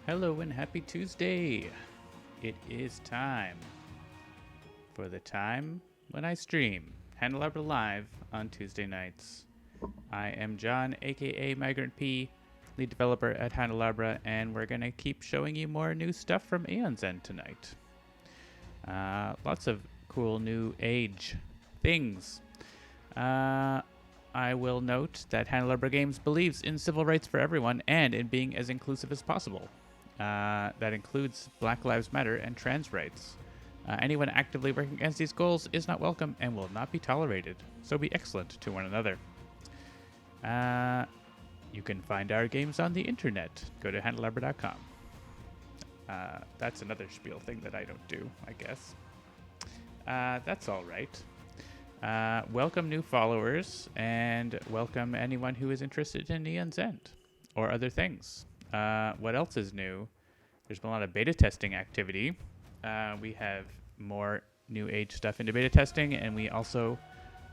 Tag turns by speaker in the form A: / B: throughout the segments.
A: Hello and happy Tuesday. It is time for the time when I stream Handelabra Live on Tuesday nights. I am John, aka Migrant P, lead developer at Handelabra, and we're going to keep showing you more new stuff from Aeon's End tonight. Lots of cool new age things. I will note that Handelabra Games believes in civil rights for everyone and in being as inclusive as possible. That includes Black Lives Matter and trans rights. Anyone actively working against these goals is not welcome and will not be tolerated, so be excellent to one another. You can find our games on the internet. Go to handelabra.com. That's another spiel thing that I don't do, I guess. That's all right. Welcome new followers, and welcome anyone who is interested in Aeon's End or other things. What else is new? There's been a lot of beta testing activity. We have more new age stuff into beta testing, and we also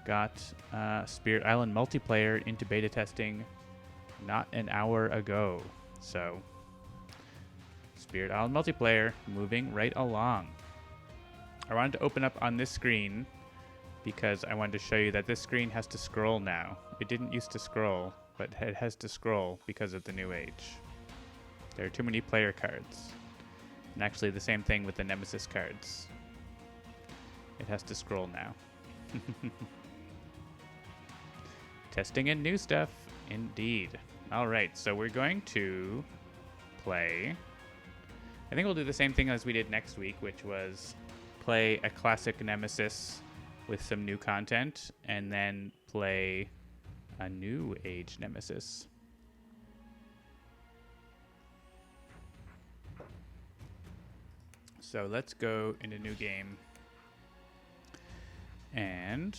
A: got Spirit Island multiplayer into beta testing not an hour ago. So, Spirit Island multiplayer moving right along. I wanted to open up on this screen because I wanted to show you that this screen has to scroll now. It didn't used to scroll, but it has to scroll because of the new age. There are too many player cards. And actually the same thing with the Nemesis cards. It has to scroll now. Testing in new stuff, indeed. Alright, so we're going to play. I think we'll do the same thing as we did next week, which was play a classic Nemesis with some new content, and then play a new age Nemesis. So let's go into new game, and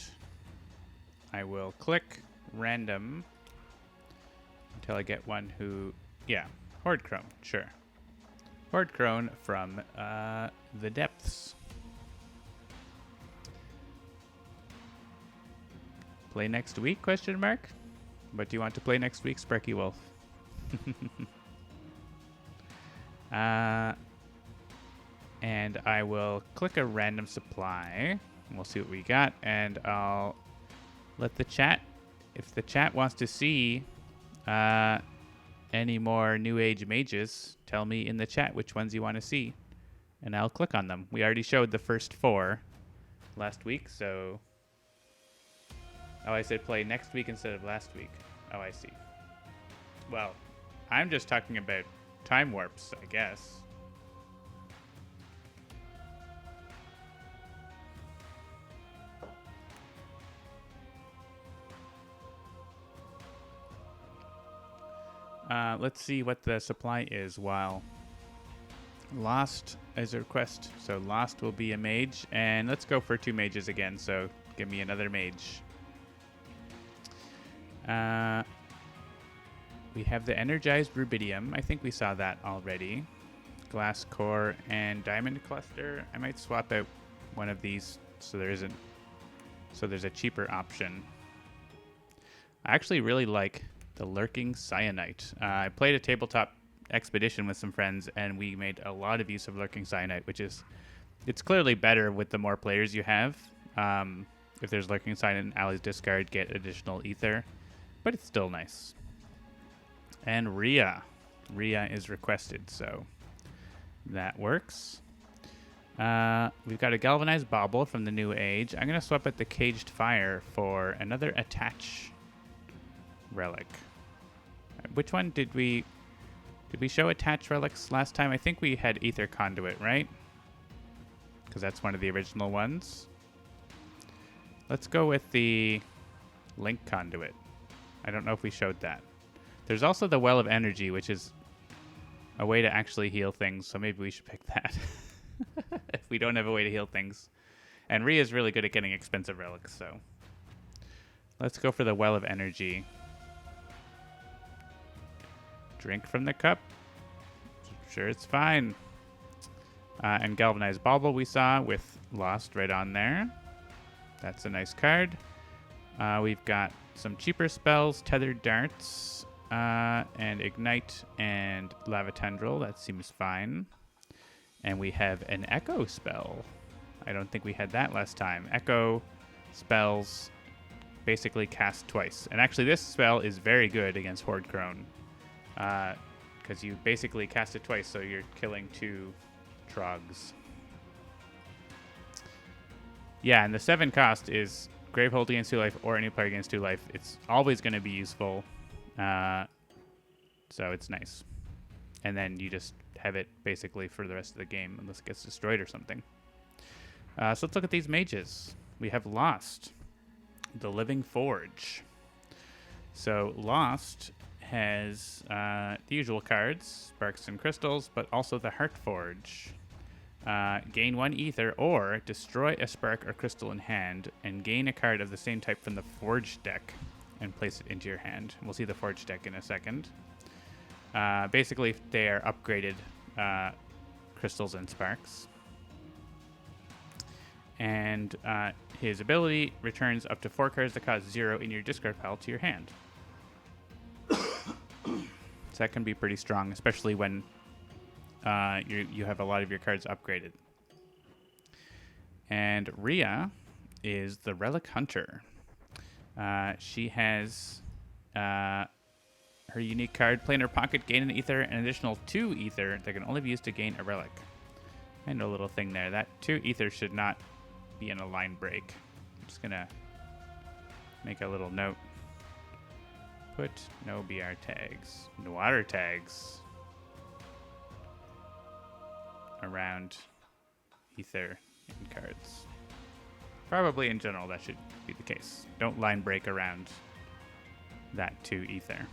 A: I will click random until I get one who, Horde Crone, sure. Horde Crone from the depths. Play next week, question mark? What do you want to play next week, Sparky Wolf? And I will click a random supply, and we'll see what we got, and I'll let the chat, if the chat wants to see any more New Age mages, tell me in the chat which ones you want to see, and I'll click on them. We already showed the first 4 last week, so... Oh, I said play next week instead of last week. Oh, I see. Well, I'm just talking about time warps, I guess. Let's see what the supply is while Lost is a request. So Lost will be a mage, and let's go for 2 mages again, so give me another mage. We have the energized rubidium. I think we saw that already. Glass core and diamond cluster. I might swap out one of these so there's a cheaper option. I actually really like the lurking cyanite. I played a tabletop expedition with some friends, and we made a lot of use of lurking cyanite, it's clearly better with the more players you have. If there's lurking cyanite and allies discard, get additional ether. But it's still nice. And Rhea. Rhea is requested, so that works. We've got a galvanized bauble from the new age. I'm going to swap out the caged fire for another attach relic. Which one did we show attach relics last time? I think we had ether conduit, right? Because that's one of the original ones. Let's go with the link conduit. I don't know if we showed that. There's also the Well of Energy, which is a way to actually heal things, so maybe we should pick that. If we don't have a way to heal things. And Rhea is really good at getting expensive relics, so let's go for the Well of Energy. Drink from the cup. Sure, it's fine. And Galvanized Bauble we saw with Lost right on there. That's a nice card. We've got some cheaper spells, Tethered Darts, And Ignite and Lava Tendril. That seems fine. And we have an Echo spell. I don't think we had that last time. Echo spells basically cast twice. And actually this spell is very good against Horde Crone. Because you basically cast it twice, so you're killing 2 Trogs. Yeah, and the 7 cost is Gravehold against 2 life or any player against 2 life. It's always going to be useful. So it's nice. And then you just have it basically for the rest of the game unless it gets destroyed or something. So let's look at these mages. We have Lost, the Living Forge. So Lost has the usual cards, Sparks and Crystals, but also the Heart Forge. Gain 1 ether or destroy a spark or crystal in hand and gain a card of the same type from the Forge deck and place it into your hand. We'll see the Forge deck in a second. Basically, they are upgraded crystals and sparks. And his ability returns up to 4 cards that cost 0 in your discard pile to your hand. So that can be pretty strong, especially when you have a lot of your cards upgraded. And Rhea is the Relic Hunter. She has her unique card. Play in her pocket, gain an ether, an additional 2 ether that can only be used to gain a relic. And a little thing there. That 2 ether should not be in a line break. I'm just going to make a little note. Put no BR tags. No water tags. Around ether in cards. Probably in general that should be the case. Don't line break around that 2 ether.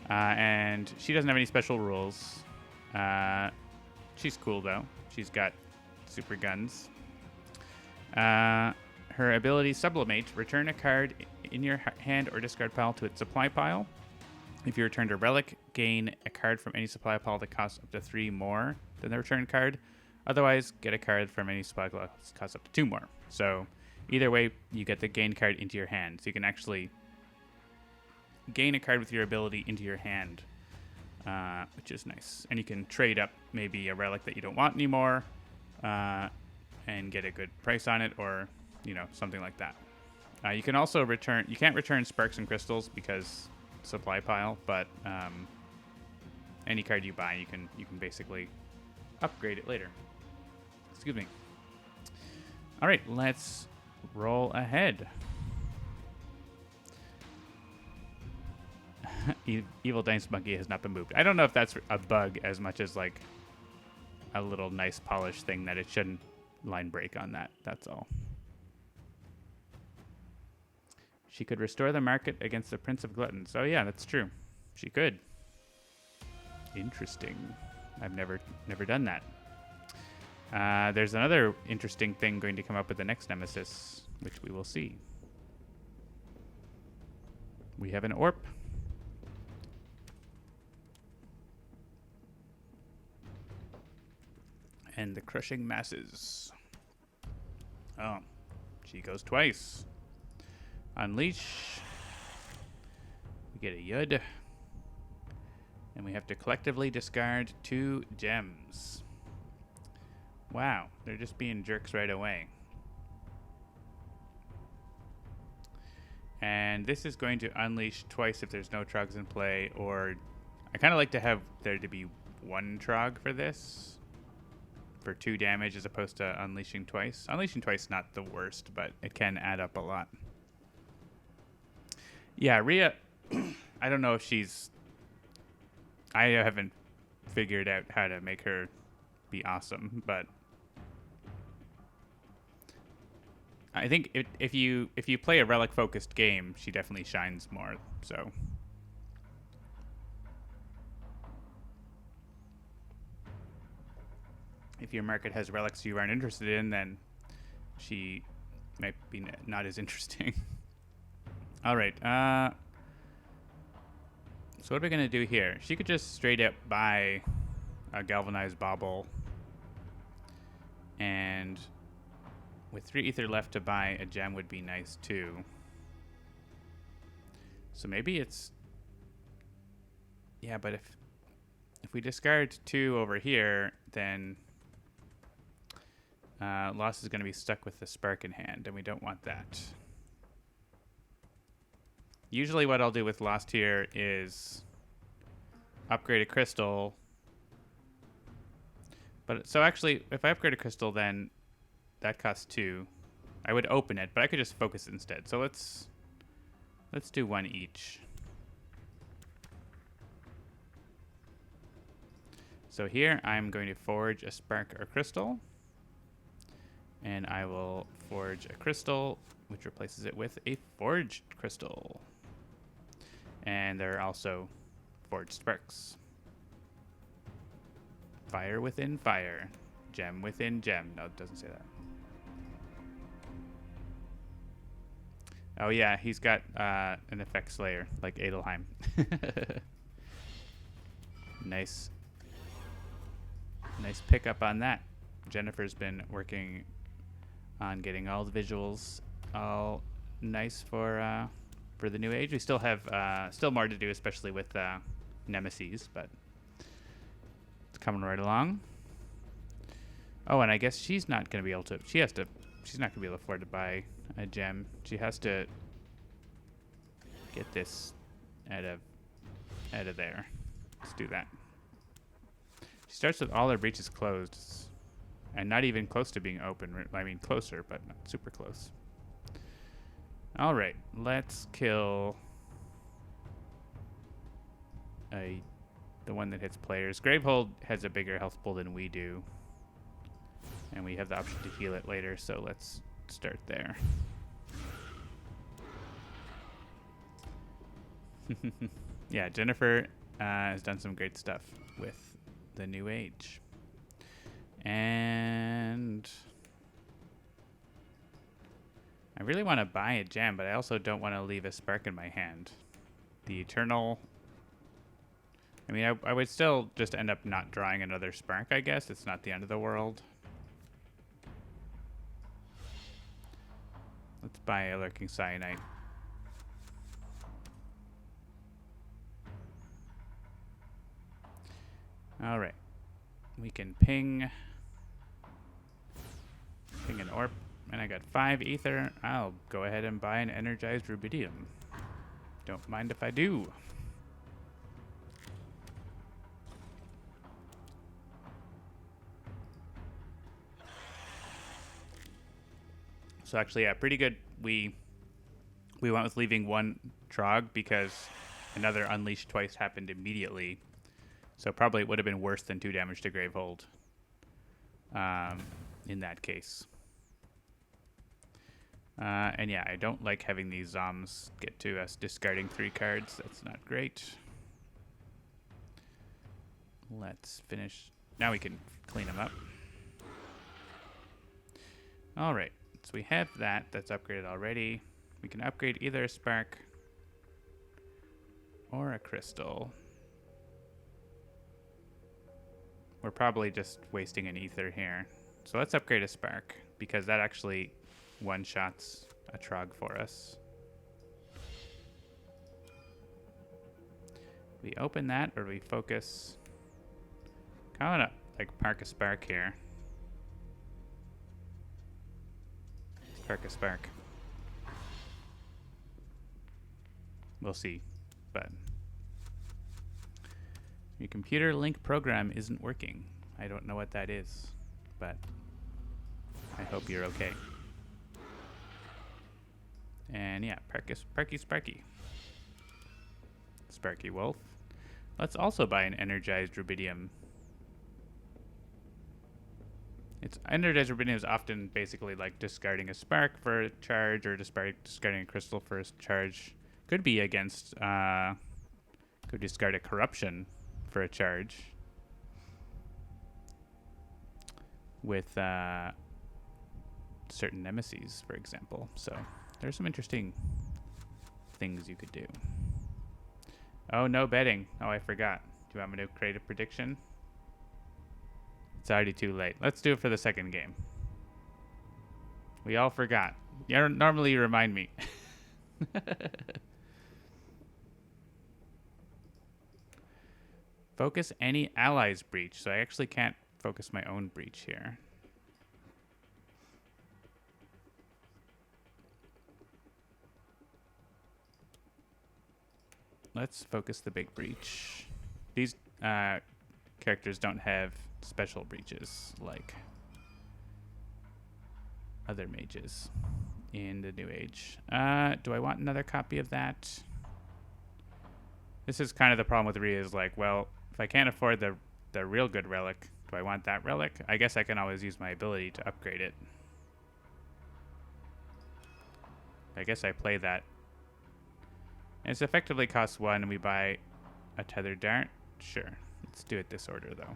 A: And she doesn't have any special rules. She's cool though. She's got super guns. Her ability Sublimate, return a card in your hand or discard pile to its supply pile. If you returned a relic, gain a card from any supply pile that costs up to 3 more than the return card. Otherwise, get a card from any supply pile that costs up to 2 more. So either way, you get the gain card into your hand. So you can actually gain a card with your ability into your hand, which is nice. And you can trade up maybe a relic that you don't want anymore and get a good price on it, or something like that. You can also return. You can't return Sparks and Crystals because supply pile, but any card you buy, you can basically upgrade it later. Excuse me. All right, let's roll ahead. Evil Dance Monkey has not been moved. I don't know if that's a bug as much as like a little nice polish thing that it shouldn't line break on that. That's all. She could restore the market against the Prince of Gluttons. Oh yeah, that's true. She could. Interesting. I've never done that. There's another interesting thing going to come up with the next Nemesis, which we will see. We have an Orp. And the Crushing Masses. Oh, she goes twice. Unleash. We get a Yud. And we have to collectively discard 2 gems. Wow, they're just being jerks right away. And this is going to unleash twice if there's no Trogs in play, or I kind of like to have there to be 1 Trog for this. For 2 damage as opposed to unleashing twice. Unleashing twice is not the worst, but it can add up a lot. Yeah, Rhea, I don't know if she's... I haven't figured out how to make her be awesome, but I think if you play a relic-focused game, she definitely shines more, so... If your market has relics you aren't interested in, then she might be not as interesting. All right. So what are we going to do here? She could just straight up buy a Galvanized Bauble. And with 3 ether left to buy, a gem would be nice too. So maybe it's Yeah, but if we discard 2 over here, then Lost is going to be stuck with the spark in hand, and we don't want that. Usually what I'll do with Lost here is upgrade a crystal. But so actually, if I upgrade a crystal, then that costs 2. I would open it, but I could just focus it instead. So let's do 1 each. So here I'm going to forge a spark or crystal, and I will forge a crystal, which replaces it with a forged crystal. And there are also forged sparks. Fire within fire, gem within gem. No, it doesn't say that. Oh yeah, he's got an effects layer like Adelheim. Nice pickup on that. Jennifer's been working on getting all the visuals all nice for the new age. We still have still more to do, especially with Nemesis, but it's coming right along. Oh, and I guess she's not going to be able to. She's not going to be able to afford to buy a gem. She has to get this out of there. Let's do that. She starts with all her breaches closed, and not even close to being open. I mean, closer, but not super close. All right, let's kill the one that hits players. Gravehold has a bigger health pool than we do, and we have the option to heal it later, so let's start there. Yeah, Jennifer has done some great stuff with the new age. And I really want to buy a gem, but I also don't want to leave a spark in my hand. The Eternal... I mean, I would still just end up not drawing another spark, I guess. It's not the end of the world. Let's buy a Lurking Cyanite. All right. We can ping an orb. And I got 5 ether. I'll go ahead and buy an energized rubidium. Don't mind if I do. So actually, yeah, pretty good. We went with leaving 1 Trog because another Unleash twice happened immediately. So probably it would have been worse than 2 damage to Gravehold in that case. And yeah, I don't like having these Zoms get to us discarding 3 cards. That's not great. Let's finish. Now we can clean them up. All right. So we have that. That's upgraded already. We can upgrade either a spark or a crystal. We're probably just wasting an ether here. So let's upgrade a spark because that actually one-shots a Trog for us. We open that or we focus. I want to like park a spark here. Park a spark. We'll see, but your computer link program isn't working. I don't know what that is, but I hope you're okay. And yeah, Sparky. Sparky Wolf. Let's also buy an energized rubidium. It's energized rubidium is often basically like discarding a spark for a charge or discarding a crystal for a charge. Could be against could discard a corruption for a charge with certain nemesis, for example. So there's some interesting things you could do. Oh, no betting. Oh, I forgot. Do you want me to create a prediction? It's already too late. Let's do it for the second game. We all forgot. Normally you remind me. Focus any allies breach. So I actually can't focus my own breach here. Let's focus the big breach. These characters don't have special breaches like other mages in the New Age. Do I want another copy of that? This is kind of the problem with Rhea is like, well, if I can't afford the real good relic, do I want that relic? I guess I can always use my ability to upgrade it. I guess I play that. And it's effectively costs 1 and we buy a tethered dart. Sure. Let's do it this order though.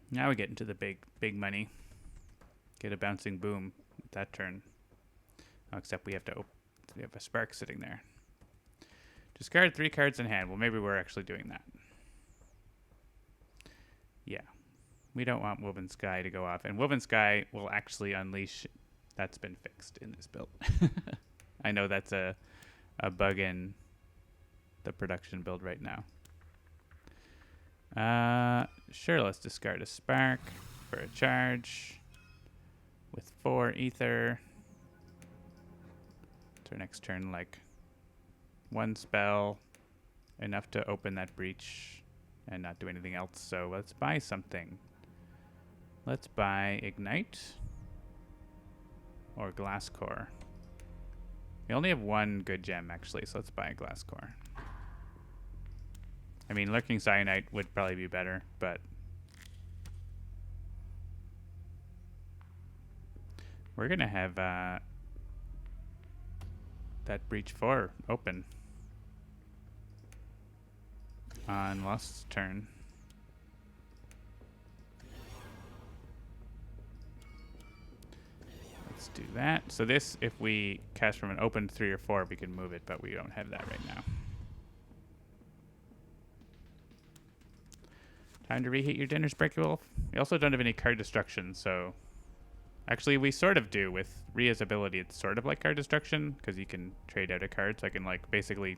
A: Now we get into the big money. Get a bouncing boom with that turn. Oh, except we have we have a spark sitting there. Discard 3 cards in hand. Well, maybe we're actually doing that. Yeah. We don't want Woven Sky to go off. And Woven Sky will actually unleash. That's been fixed in this build. I know that's a bug in the production build right now. Sure, let's discard a spark for a charge with 4 ether. So next turn, like 1 spell, enough to open that breach and not do anything else. So let's buy something. Let's buy Ignite or Glass Core. We only have 1 good gem actually, so let's buy a Glass Core. I mean, Lurking Cyanite would probably be better, but we're gonna have that Breach 4 open on Lost's turn. Let's do that. So this, if we cast from an open 3 or 4, we can move it, but we don't have that right now. Time to reheat your dinner, Sparky Wolf. We also don't have any card destruction, so actually we sort of do with Rhea's ability. It's sort of like card destruction because you can trade out a card. So I can like basically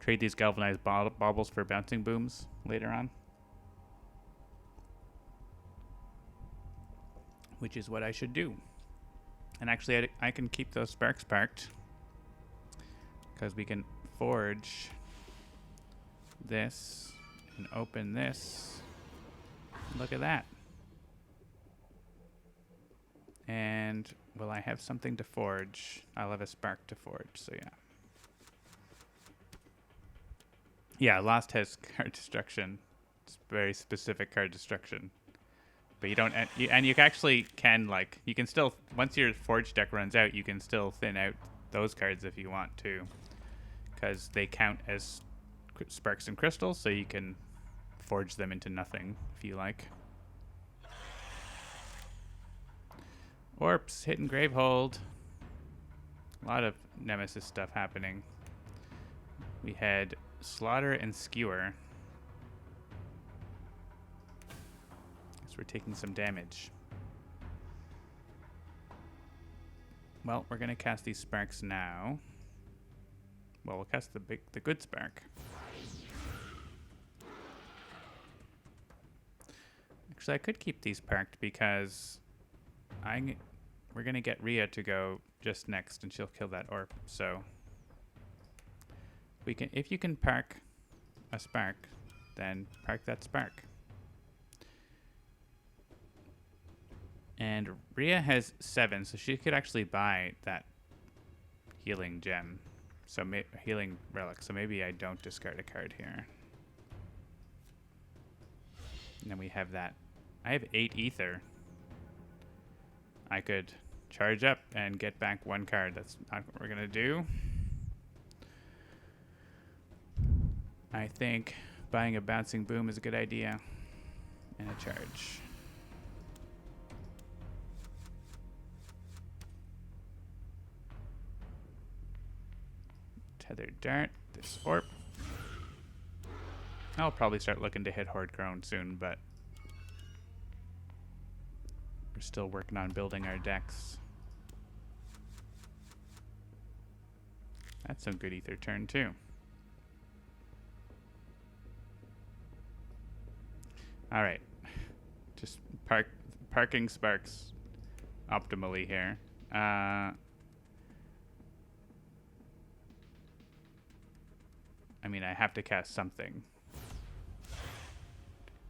A: trade these galvanized baubles for bouncing booms later on, which is what I should do. And actually I can keep those sparks parked because we can forge this and open this. Look at that. And will I have something to forge? I'll have a spark to forge, so yeah. Yeah, Lost has card destruction. It's very specific card destruction. But you don't, and you actually can, like, you can still, once your forge deck runs out, you can still thin out those cards if you want to. Because they count as sparks and crystals, so you can forge them into nothing if you like. Orps, Hidden Gravehold. A lot of Nemesis stuff happening. We had Slaughter and Skewer. Guess we're taking some damage. Well, we're gonna cast these sparks now. Well, we'll cast the good spark. Actually, I could keep these parked because we're gonna get Rhea to go just next, and she'll kill that orb. So we can, if you can park a spark, then park that spark. And Rhea has 7, so she could actually buy that healing gem, so healing relic. So maybe I don't discard a card here. And then we have that. I have 8 ether. I could charge up and get back 1 card. That's not what we're gonna do. I think buying a bouncing boom is a good idea. And a charge. Tethered Dart, this orb. I'll probably start looking to hit Horde Crone soon, but we're still working on building our decks. That's some good ether turn too. All right, just parking sparks optimally here. I mean, I have to cast something. I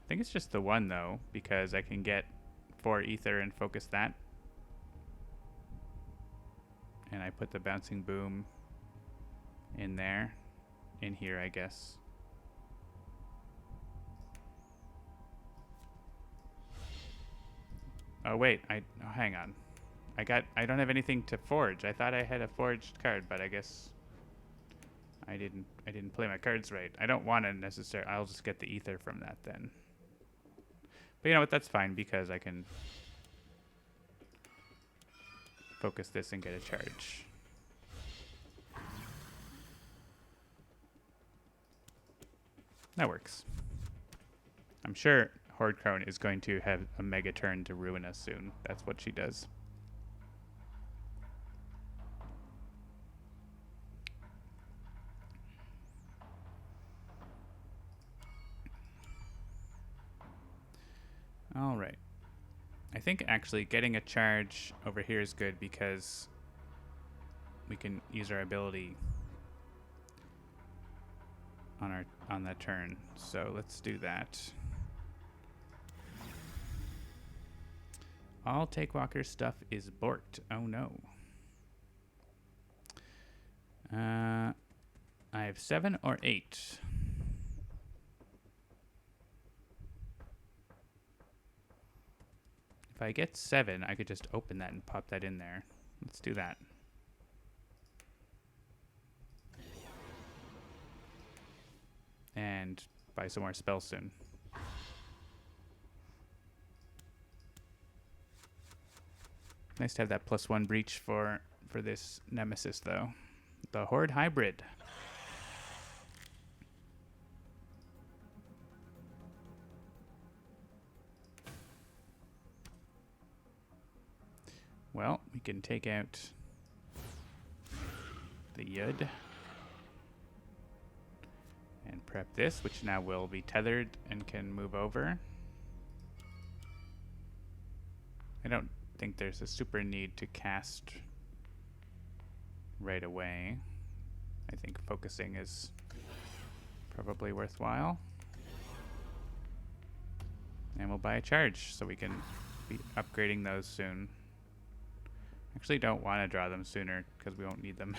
A: think it's just the one though, because I can get 4 ether and focus that. And I put the bouncing boom in there, in here, I guess. Oh wait, hang on. I don't have anything to forge. I thought I had a forged card, but I guess I didn't play my cards right. I don't want to necessarily. I'll just get the ether from that then. But you know what? That's fine because I can focus this and get a charge. That works. I'm sure Horde Crone is going to have a mega turn to ruin us soon. That's what she does. All right. I think actually getting a charge over here is good because we can use our ability on that turn. So let's do that. All Takewalker's stuff is borked. Oh no. I have 7 or 8. If I get 7, I could just open that and pop that in there. Let's do that. And buy some more spells soon. Nice to have that +1 breach for this Nemesis, though. The Horde Hybrid. Well, we can take out the Yud and prep this, which now will be tethered and can move over. I don't think there's a super need to cast right away. I think focusing is probably worthwhile. And we'll buy a charge so we can be upgrading those soon. Actually don't want to draw them sooner because we won't need them.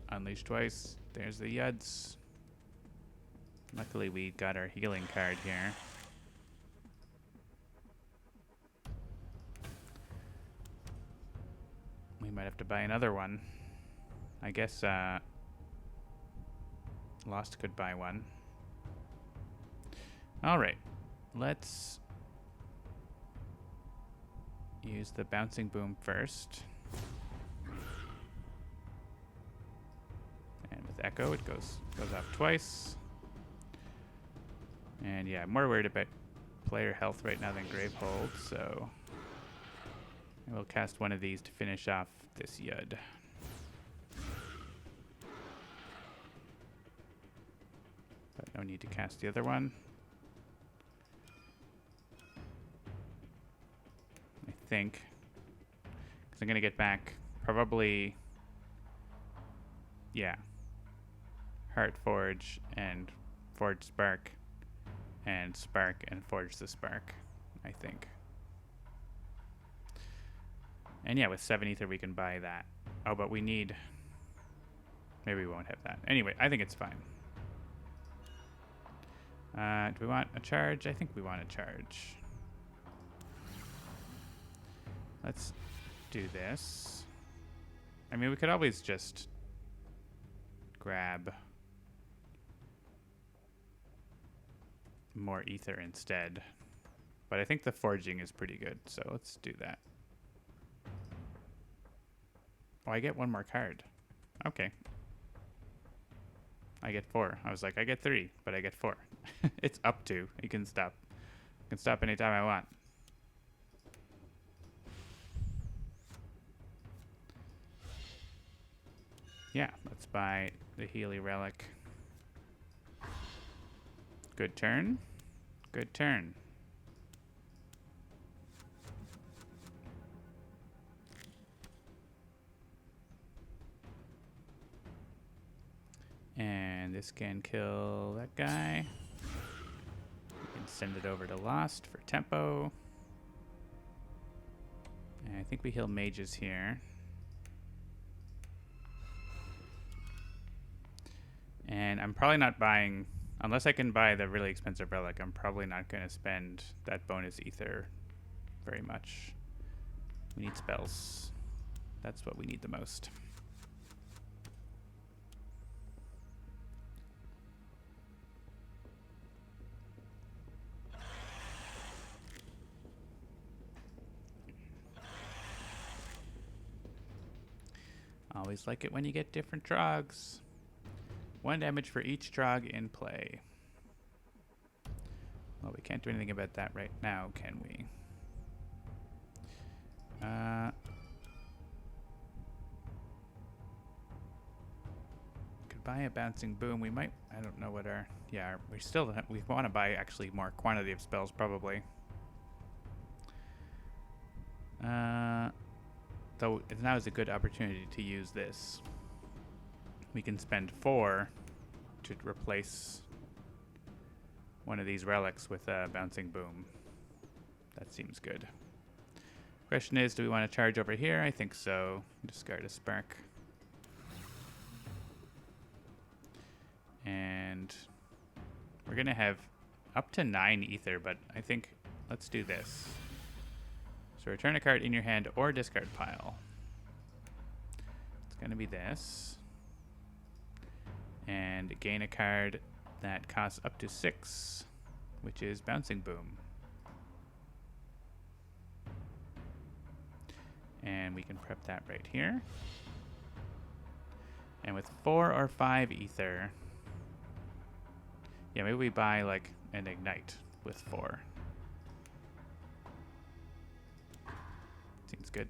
A: Unleash twice. There's the Yuds. Luckily we got our healing card here. We might have to buy another one. I guess Lost could buy one. Alright, let's use the bouncing boom first. And with Echo it goes off twice. And yeah, I'm more worried about player health right now than Gravehold, so I will cast one of these to finish off this Yud. But no need to cast the other one. I think. Because I'm going to get back probably, yeah, Heart Forge and Forge Spark. And Spark and Forge the Spark, I think. And yeah, with 7 ether we can buy that. Oh, but we need... Maybe we won't have that. Anyway, I think it's fine. Do we want a charge? I think we want a charge. Let's do this. I mean, we could always just grab more ether instead. But I think the forging is pretty good, so let's do that. Oh, I get one more card. Okay. I get 4. I was like, I get 3, but I get 4. It's up to. You can stop. I can stop anytime I want. Yeah, let's buy the Healy Relic. Good turn. Good turn. And this can kill that guy. We can send it over to Lost for tempo. And I think we heal mages here. And I'm probably not buying, unless I can buy the really expensive relic, I'm probably not going to spend that bonus ether very much. We need spells. That's what we need the most. Always like it when you get different trogs. 1 damage for each trog in play. Well, we can't do anything about that right now, can we? Could buy a bouncing boom. We might. I don't know what our. Yeah, we still. We want to buy actually more quantity of spells probably. Though now is a good opportunity to use this. We can spend 4 to replace one of these relics with a bouncing boom. That seems good. Question is, do we want to charge over here? I think so. Discard a spark. And we're going to have up to 9 ether, but I think let's do this. So return a card in your hand or discard pile. It's going to be this. And gain a card that costs up to 6, which is Bouncing Boom. And we can prep that right here. And with 4 or 5 ether, yeah, maybe we buy like an Ignite with 4. Seems good.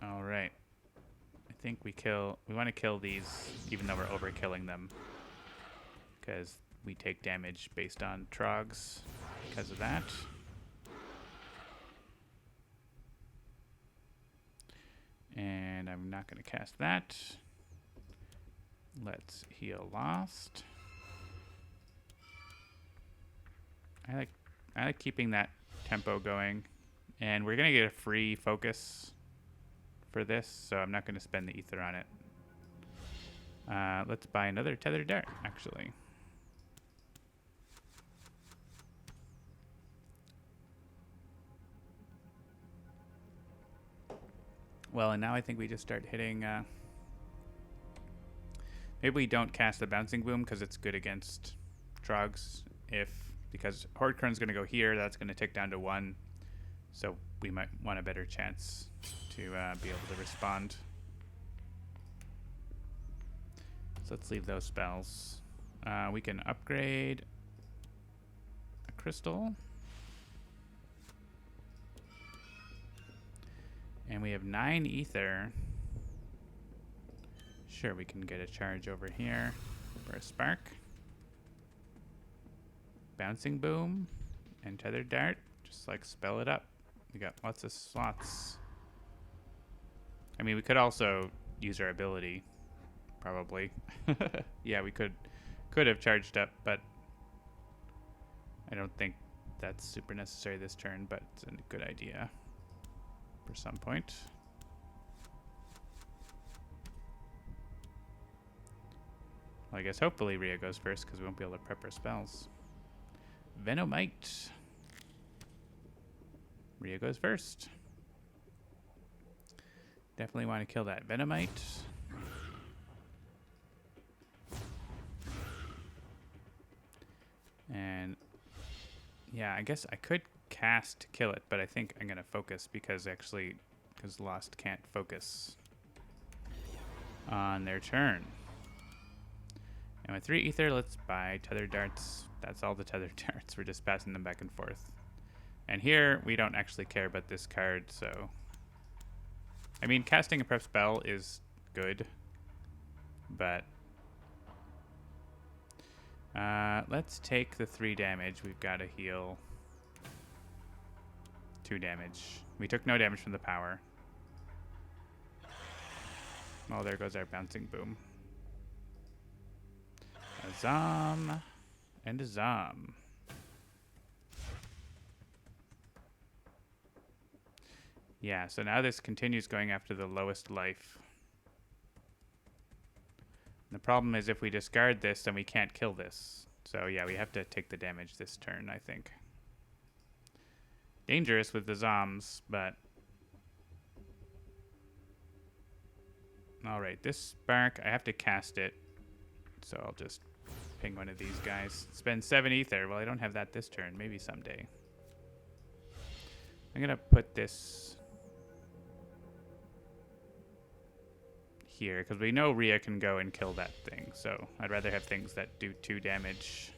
A: All right. I think we want to kill these even though we're overkilling them, because we take damage based on trogs because of that. And I'm not going to cast that. Let's heal Lost. I like keeping that tempo going, and we're gonna get a free focus for this, so I'm not gonna spend the ether on it. Let's buy another tethered dart, actually. Well, and now I think we just start hitting. Maybe we don't cast the bouncing boom because it's good against trogs. Because Horde Kern's going to go here, that's going to tick down to 1. So we might want a better chance to be able to respond. So let's leave those spells. We can upgrade a crystal. And we have 9 ether. Sure, we can get a charge over here for a spark. Bouncing Boom and Tethered Dart. Just like spell it up. We got lots of slots. I mean, we could also use our ability, probably. Yeah, we could have charged up, but I don't think that's super necessary this turn, but it's a good idea for some point. Well, I guess hopefully Rhea goes first because we won't be able to prep our spells. Venomite. Rhea goes first. Definitely want to kill that Venomite. And yeah, I guess I could cast to kill it, but I think I'm going to focus because Lost can't focus on their turn. And with 3 ether, let's buy tethered darts. That's all the tethered darts. We're just passing them back and forth. And here, we don't actually care about this card, so... I mean, casting a prep spell is good, but... let's take the 3 damage. We've got to heal 2 damage. We took no damage from the power. Oh, there goes our bouncing boom. A Zom and a Zom. Yeah, so now this continues going after the lowest life. The problem is if we discard this, then we can't kill this. So yeah, we have to take the damage this turn, I think. Dangerous with the Zoms, but... Alright, this Spark, I have to cast it. So I'll just ping one of these guys. Spend 7 ether. Well, I don't have that this turn. Maybe someday. I'm going to put this... here, because we know Rhea can go and kill that thing, so I'd rather have things that do 2 damage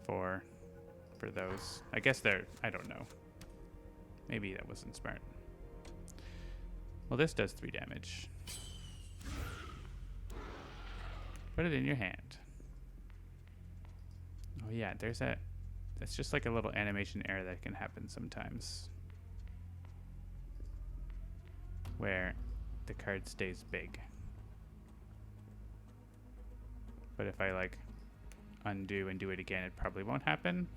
A: for those. I guess they're... I don't know. Maybe that wasn't smart. Well, this does 3 damage. Put it in your hand. Oh yeah, there's a... It's just like a little animation error that can happen sometimes. Where... the card stays big. But if I like undo and do it again, it probably won't happen.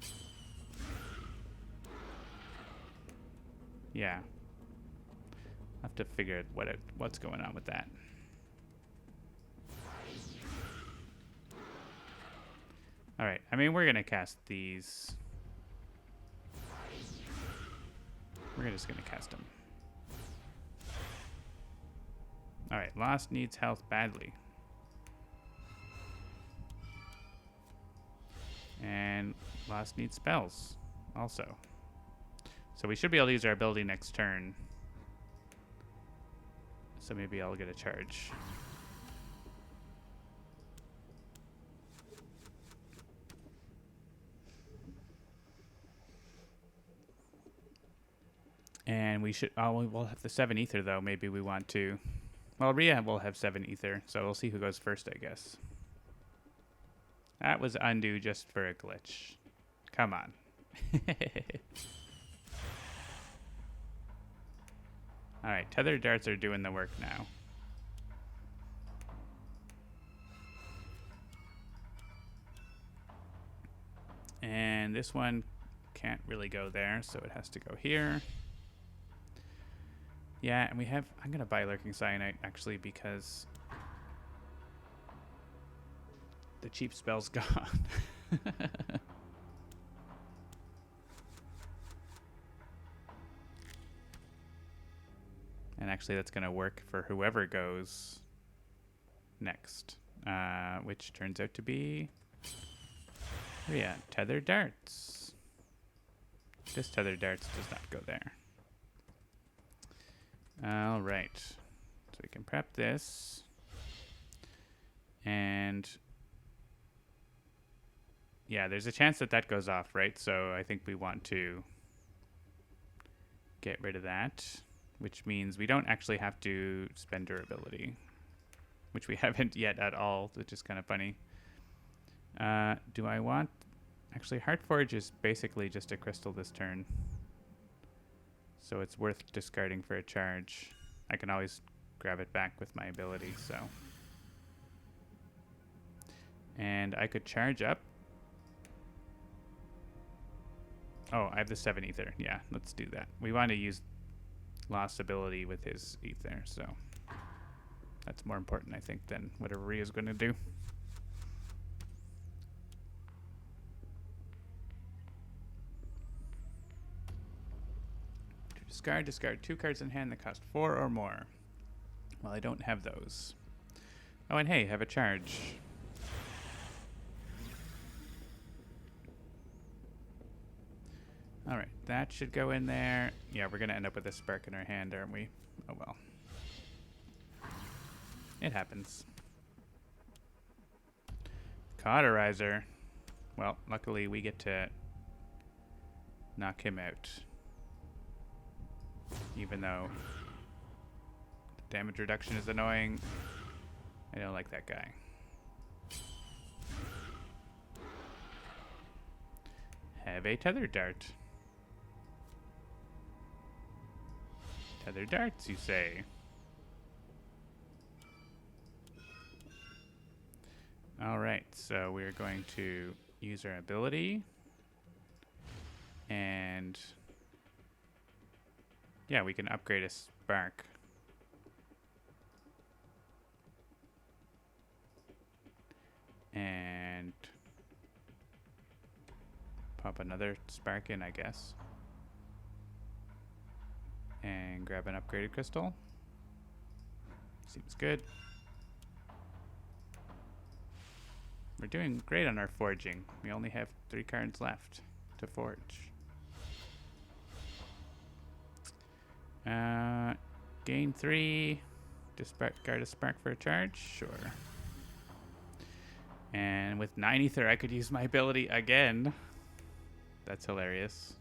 A: Yeah. I'll have to figure out what's going on with that. Alright, I mean, we're gonna cast these. We're just gonna cast them. Alright, Lost needs health badly. And Lost needs spells also. So we should be able to use our ability next turn. So maybe I'll get a charge. And we should... Oh, we'll have the 7 ether, though. Maybe we want to... Well, Rhea will have 7 ether, so we'll see who goes first, I guess. That was undo just for a glitch. Come on. Alright, tethered darts are doing the work now. And this one can't really go there, so it has to go here. Yeah, and we have... I'm going to buy Lurking Cyanite, actually, because... the cheap spell's gone. And actually, that's going to work for whoever goes next. Which turns out to be... Oh yeah, tethered darts. This tethered darts does not go there. All right, so we can prep this, and yeah, there's a chance that that goes off, right? So I think we want to get rid of that, which means we don't actually have to spend durability, which we haven't yet at all, which is kind of funny. Do I want... Actually, Heartforge is basically just a crystal this turn. So it's worth discarding for a charge. I can always grab it back with my ability, so. And I could charge up. Oh, I have the 7 ether. Yeah, let's do that. We want to use Lost ability with his ether, so. That's more important, I think, than whatever Rhea's going to do. Discard 2 cards in hand that cost 4 or more. Well, I don't have those. Oh, and hey, have a charge. Alright, that should go in there. Yeah, we're going to end up with a spark in our hand, aren't we? Oh well. It happens. Cauterizer. Well, luckily we get to knock him out. Even though the damage reduction is annoying, I don't like that guy. Have a tether dart. Tether darts, you say? Alright, so we're going to use our ability. And yeah, we can upgrade a spark. And pop another spark in, I guess. And grab an upgraded crystal. Seems good. We're doing great on our forging. We only have 3 cards left to forge. Gain 3. Discard a spark for a charge? Sure. And with 9 ether, I could use my ability again. That's hilarious.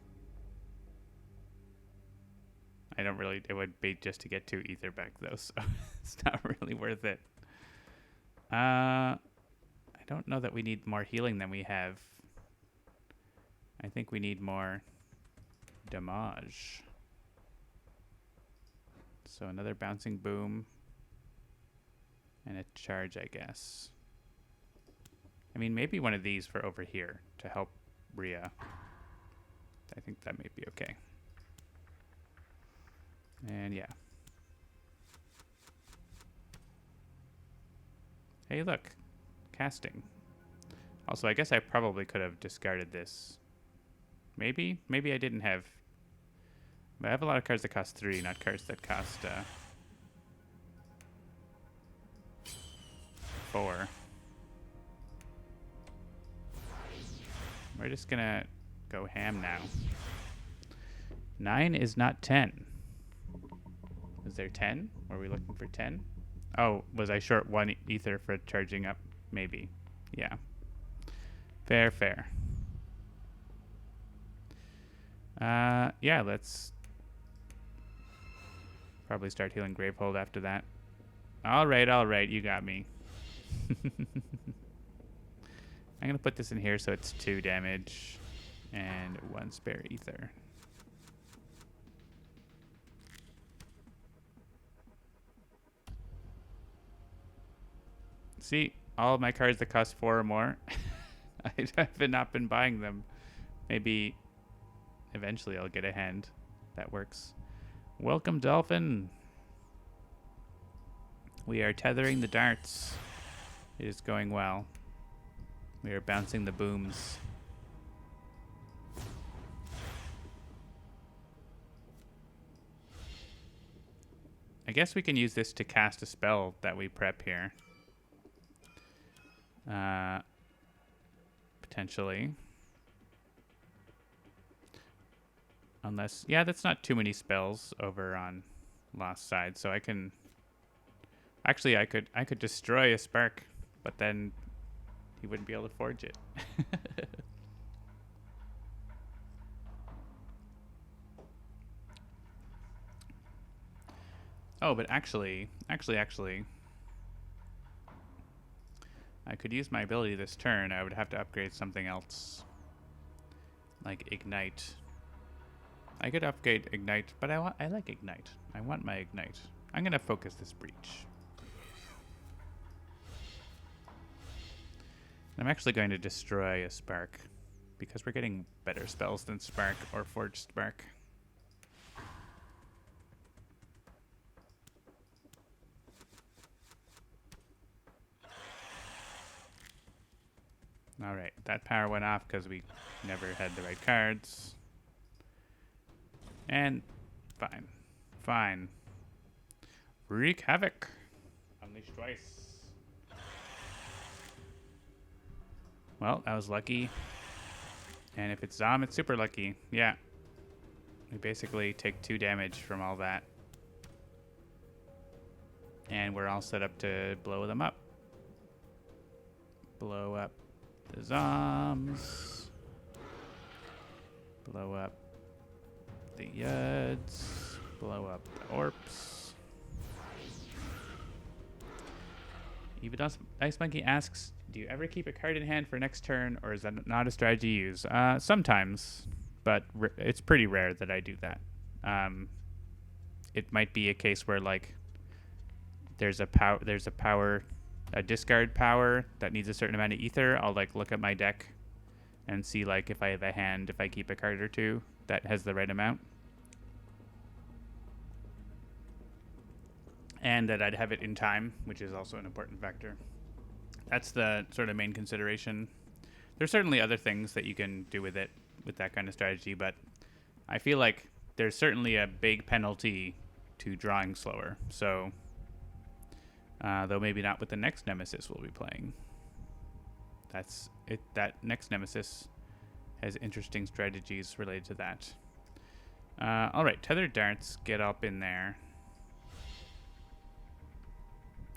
A: I don't really... It would be just to get 2 ether back, though, so it's not really worth it. I don't know that we need more healing than we have. I think we need more damage. So another bouncing boom. And a charge, I guess. I mean, maybe one of these for over here to help Rhea. I think that may be okay. And yeah. Hey, look. Casting. Also, I guess I probably could have discarded this. Maybe? Maybe I didn't have... But I have a lot of cards that cost 3, not cards that cost 4. We're just gonna go ham now. 9 is not 10. Is there 10? Were we looking for 10? Oh, was I short 1 ether for charging up? Maybe. Yeah. Fair, fair. Yeah, let's probably start healing Gravehold after that. All right, you got me. I'm going to put this in here so it's 2 damage and 1 spare ether. See, all of my cards that cost 4 or more, I have not been buying them. Maybe eventually I'll get a hand. That works. Welcome, Dolphin. We are tethering the darts. It is going well. We are bouncing the booms. I guess we can use this to cast a spell that we prep here. Potentially. Unless, yeah, that's not too many spells over on Lost Side, so I can... Actually, I could destroy a spark, but then he wouldn't be able to forge it. Oh, but actually, I could use my ability this turn. I would have to upgrade something else, like Ignite. I could upgrade Ignite, but I like Ignite. I want my Ignite. I'm gonna focus this breach. I'm actually going to destroy a spark because we're getting better spells than spark or forged spark. All right, that power went off because we never had the right cards. And fine. Wreak havoc. Unleash twice. Well, that was lucky. And if it's Zom, it's super lucky. Yeah. We basically take 2 damage from all that. And we're all set up to blow them up. Blow up the Zoms. Blow up the Yuds. Blow up the Orps. Even Ice Monkey asks, do you ever keep a card in hand for next turn, or is that not a strategy you use? Sometimes, but it's pretty rare that I do that. It might be a case where like there's a discard power that needs a certain amount of ether. I'll like look at my deck and see like if I have a hand, if I keep a card or two that has the right amount. And that I'd have it in time, which is also an important factor. That's the sort of main consideration. There's certainly other things that you can do with it, with that kind of strategy, but I feel like there's certainly a big penalty to drawing slower. So, though maybe not with the next Nemesis we'll be playing. That's it. That next Nemesis has interesting strategies related to that. All right, Tethered Darts get up in there.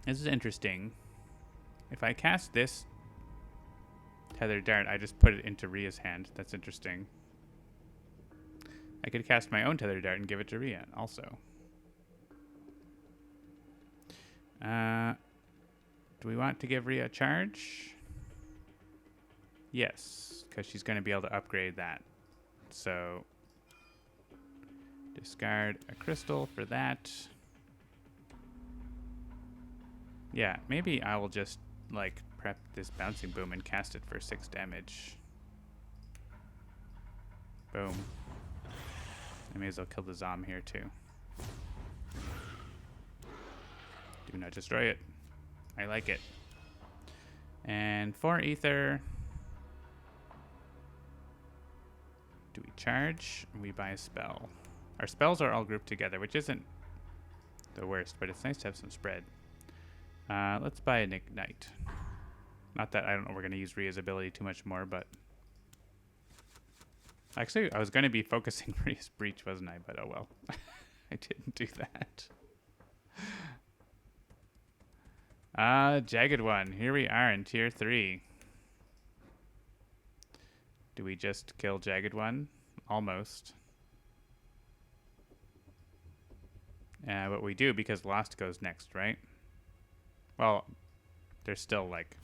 A: This is interesting. If I cast this Tethered Dart, I just put it into Rhea's hand. That's interesting. I could cast my own Tethered Dart and give it to Rhea also. Do we want to give Rhea a charge? Yes, because she's going to be able to upgrade that. So, discard a crystal for that. Yeah, maybe I will just, like, prep this Bouncing Boom and cast it for 6 damage. Boom. I may as well kill the Zom here, too. Do not destroy it. I like it. And 4 ether. Do we charge? We buy a spell. Our spells are all grouped together, which isn't the worst, but it's nice to have some spread. Let's buy an Ignite. Not that I don't know we're going to use Rhea's ability too much more, but... Actually, I was going to be focusing Rhea's Breach, wasn't I? But oh well. I didn't do that. Jagged One. Here we are in Tier 3. Do we just kill Jagged One? Almost. But we do because Lost goes next, right? Well, there's still like...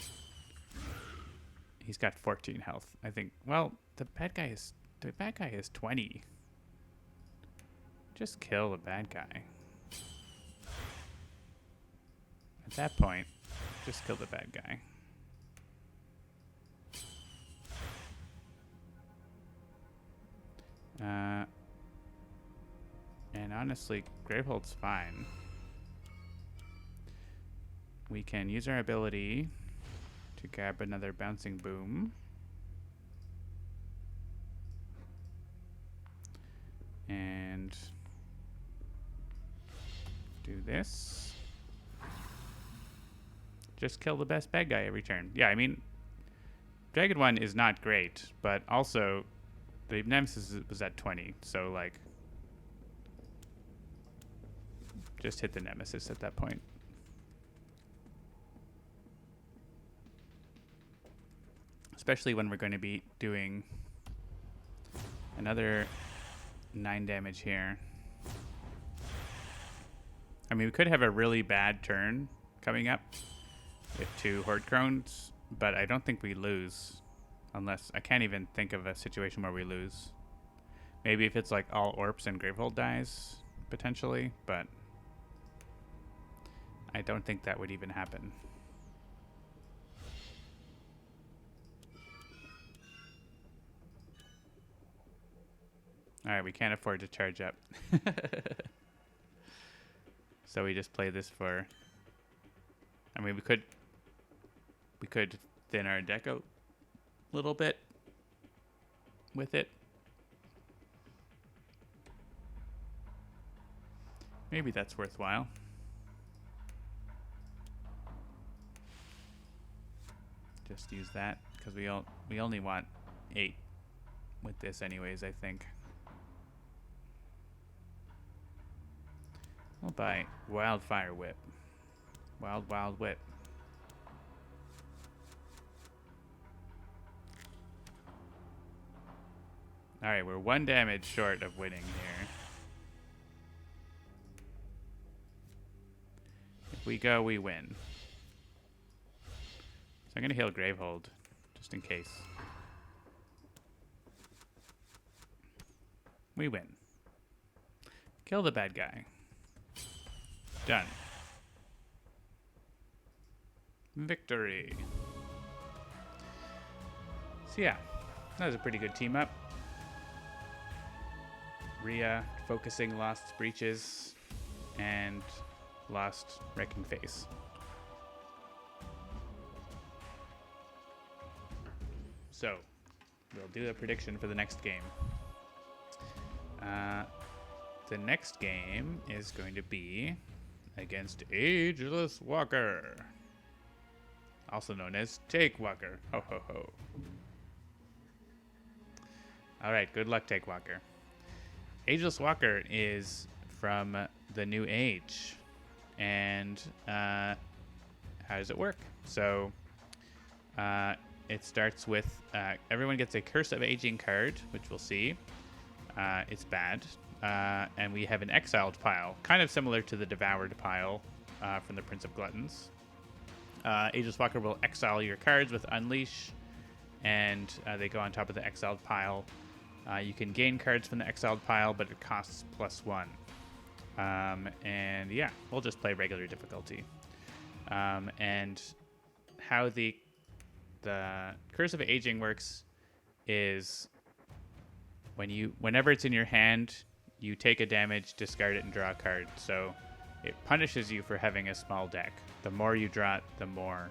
A: He's got 14 health. I think... Well, the bad guy is 20. Just kill the bad guy. At that point, just kill the bad guy. And honestly, Gravehold's fine. We can use our ability to grab another Bouncing Boom. And do this. Just kill the best bad guy every turn. Yeah, I mean, Dragon One is not great, but also the Nemesis was at 20, so like, just hit the Nemesis at that point. Especially when we're going to be doing another 9 damage here. I mean, we could have a really bad turn coming up with 2 Horde Crones, but I don't think we lose. Unless, I can't even think of a situation where we lose. Maybe if it's like all Orps and Gravehold dies, potentially, but I don't think that would even happen. Alright, we can't afford to charge up. So we just play this for... I mean, we could thin our deck out a little bit with it. Maybe that's worthwhile. Just use that, because we only want 8 with this anyways, I think. We'll buy Wildfire Whip. Wild Whip. All right, we're 1 damage short of winning here. If we go, we win. So I'm going to heal Gravehold, just in case. We win. Kill the bad guy. Done. Victory. So yeah, that was a pretty good team up. Rhea focusing Lost Breaches and Lost Wrecking Face. So, we'll do a prediction for the next game. The next game is going to be against Ageless Walker, also known as Take Walker. Ho ho ho. All right, good luck, Take Walker. Ageless Walker is from the New Age, and how does it work? So it starts with everyone gets a Curse of Aging card, which we'll see. It's bad. And we have an exiled pile, kind of similar to the devoured pile from the Prince of Gluttons. Ageless Walker will exile your cards with Unleash, and they go on top of the exiled pile. You can gain cards from the exiled pile, but it costs +1. And yeah, we'll just play regular difficulty. And how the Curse of Aging works is whenever it's in your hand, you take a damage, discard it, and draw a card. So it punishes you for having a small deck. The more you draw it, the more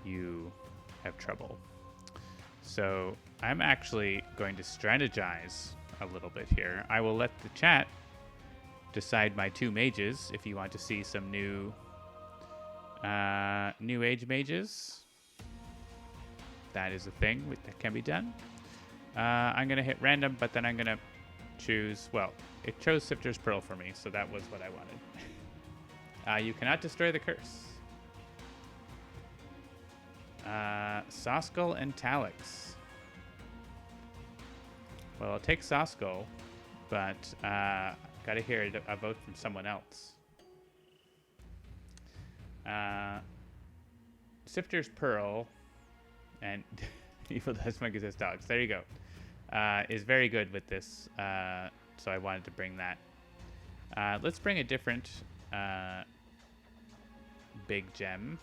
A: you have trouble. So I'm actually going to strategize a little bit here. I will let the chat decide my 2 mages if you want to see some new Age mages. That is a thing that can be done. I'm going to hit random, but then I'm going to choose, well, it chose Sifter's Pearl for me, so that was what I wanted. You cannot destroy the curse. Soskull and Talix. Well, I'll take Soskull, but gotta hear a vote from someone else. Sifter's Pearl and Evil Does Monkeys as Dogs. There you go. Is very good with this, so I wanted to bring that. Let's bring a different big gem.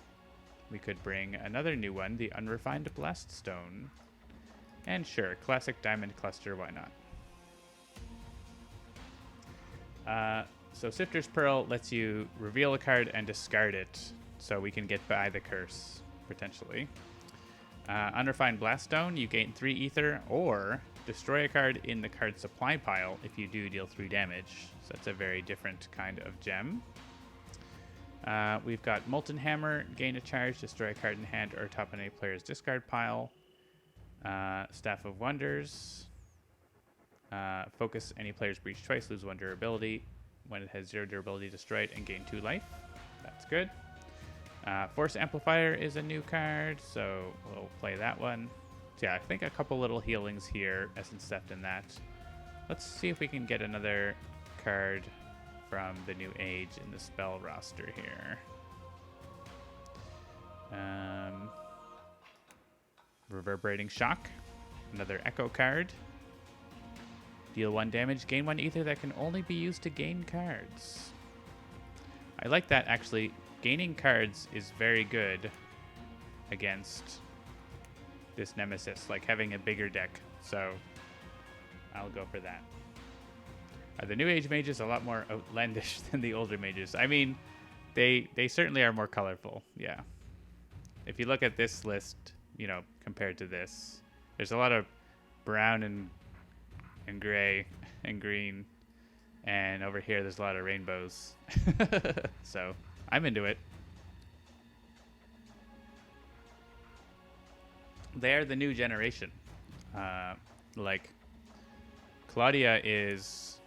A: We could bring another new one, the Unrefined Blast Stone. And sure, classic diamond cluster, why not? So Sifter's Pearl lets you reveal a card and discard it, so we can get by the curse, potentially. Unrefined Blaststone, you gain 3 ether, or destroy a card in the card supply pile if you do deal 3 damage. So that's a very different kind of gem. We've got Molten Hammer, gain a charge, destroy a card in hand or top of any player's discard pile. Staff of Wonders, focus any player's breach twice, lose 1 durability. When it has 0 durability, destroy it and gain 2 life. That's good. Force Amplifier is a new card, so we'll play that one. So yeah, I think a couple little healings here, Essence Theft and that. Let's see if we can get another card from the New Age in the spell roster here. Reverberating Shock, another Echo card. Deal 1 damage, gain 1 ether that can only be used to gain cards. I like that, actually. Gaining cards is very good against this nemesis, like having a bigger deck, so I'll go for that. The New Age mages a lot more outlandish than the older mages. I mean, they certainly are more colorful, yeah. If you look at this list, you know, compared to this, there's a lot of brown and gray and green, and over here there's a lot of rainbows. So I'm into it. They're the new generation. Like, Claudia is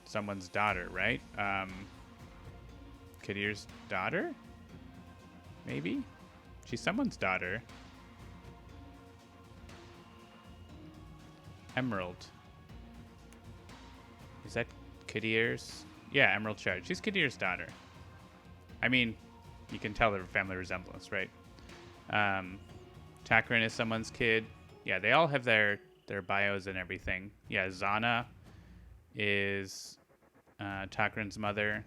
A: someone's daughter, right? Kadir's daughter? Maybe? She's someone's daughter. Emerald. Is that Kadir's? Yeah, Emerald Shard. She's Kadir's daughter. I mean, you can tell their family resemblance, right? Takrin is someone's kid. Yeah, they all have their bios and everything. Yeah, Zana is Takrin's mother.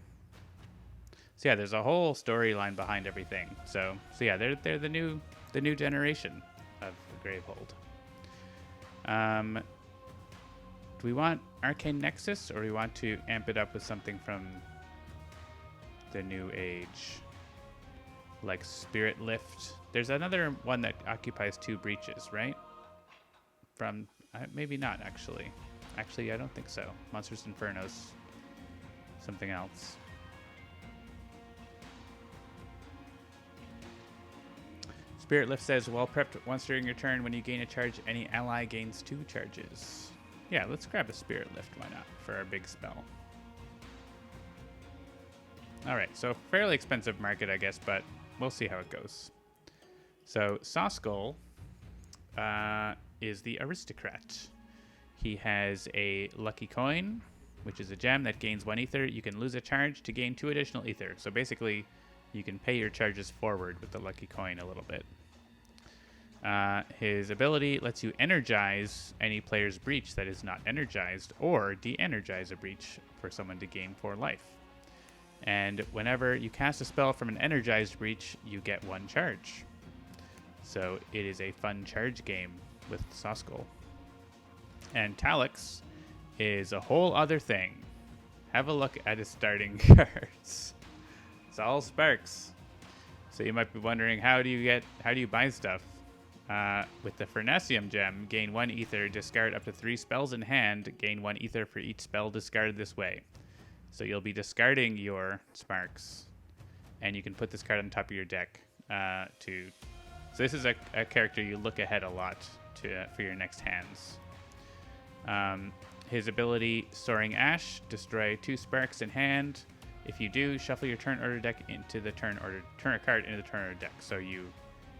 A: So yeah, there's a whole storyline behind everything. So yeah, they're the new generation of the Gravehold. Do we want Arcane Nexus, or do we want to amp it up with something from the New Age? Like Spirit Lift. There's another one that occupies 2 breaches, right? From, maybe not, actually. Actually, I don't think so. Monsters Inferno's something else. Spirit Lift says, well prepped once during your turn. When you gain a charge, any ally gains 2 charges. Yeah, let's grab a Spirit Lift, why not, for our big spell. Alright, so fairly expensive market, I guess, but we'll see how it goes. So, Soskull is the aristocrat. He has a lucky coin, which is a gem that gains 1 ether. You can lose a charge to gain 2 additional ether. So basically, you can pay your charges forward with the lucky coin a little bit. His ability lets you energize any player's breach that is not energized, or de-energize a breach for someone to gain 4 life. And whenever you cast a spell from an energized breach, you get 1 charge. So it is a fun charge game with Soskull. And Talix is a whole other thing. Have a look at his starting cards. It's all sparks. So you might be wondering, how do you buy stuff? With the Fernesium gem, gain 1 ether, discard up to 3 spells in hand, gain 1 ether for each spell discarded this way. So you'll be discarding your sparks, and you can put this card on top of your deck to. So this is a character you look ahead a lot for your next hands. His ability, Soaring Ash, destroy 2 sparks in hand. If you do, shuffle your turn order deck into the turn a card into the turn order deck. So you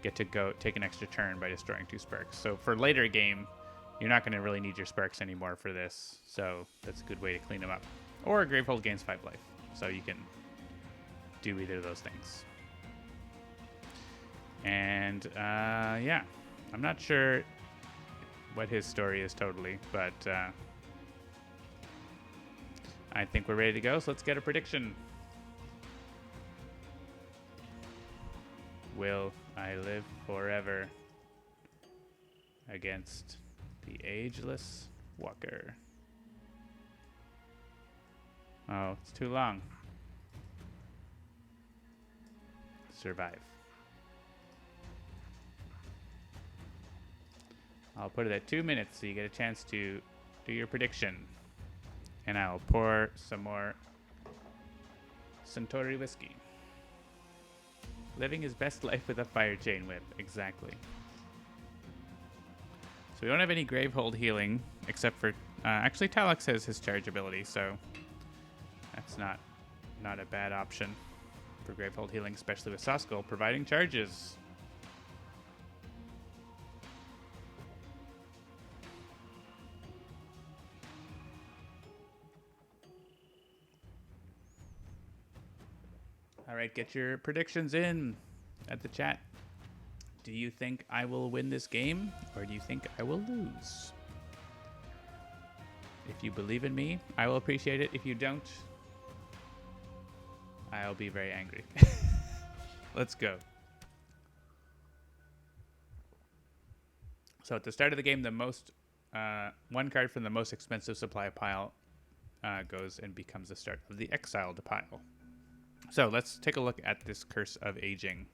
A: get to go take an extra turn by destroying 2 sparks. So for later game, you're not going to really need your sparks anymore for this. So that's a good way to clean them up. Or Gravehold gains 5 life. So you can do either of those things. And yeah, I'm not sure what his story is totally, but I think we're ready to go. So let's get a prediction. Will I live forever against the ageless walker? Oh, it's too long. Survive. I'll put it at 2 minutes so you get a chance to do your prediction. And I'll pour some more Centauri whiskey. Living his best life with a fire chain whip. Exactly. So we don't have any Gravehold healing, except for... actually, Talix has his charge ability, so... that's not a bad option for Gravehold healing, especially with Soskull providing charges. All right, get your predictions in at the chat. Do you think I will win this game, or do you think I will lose? If you believe in me, I will appreciate it. If you don't, I'll be very angry. Let's go. So at the start of the game, the most 1 card from the most expensive supply pile goes and becomes the start of the exiled pile. So let's take a look at this Curse of Aging.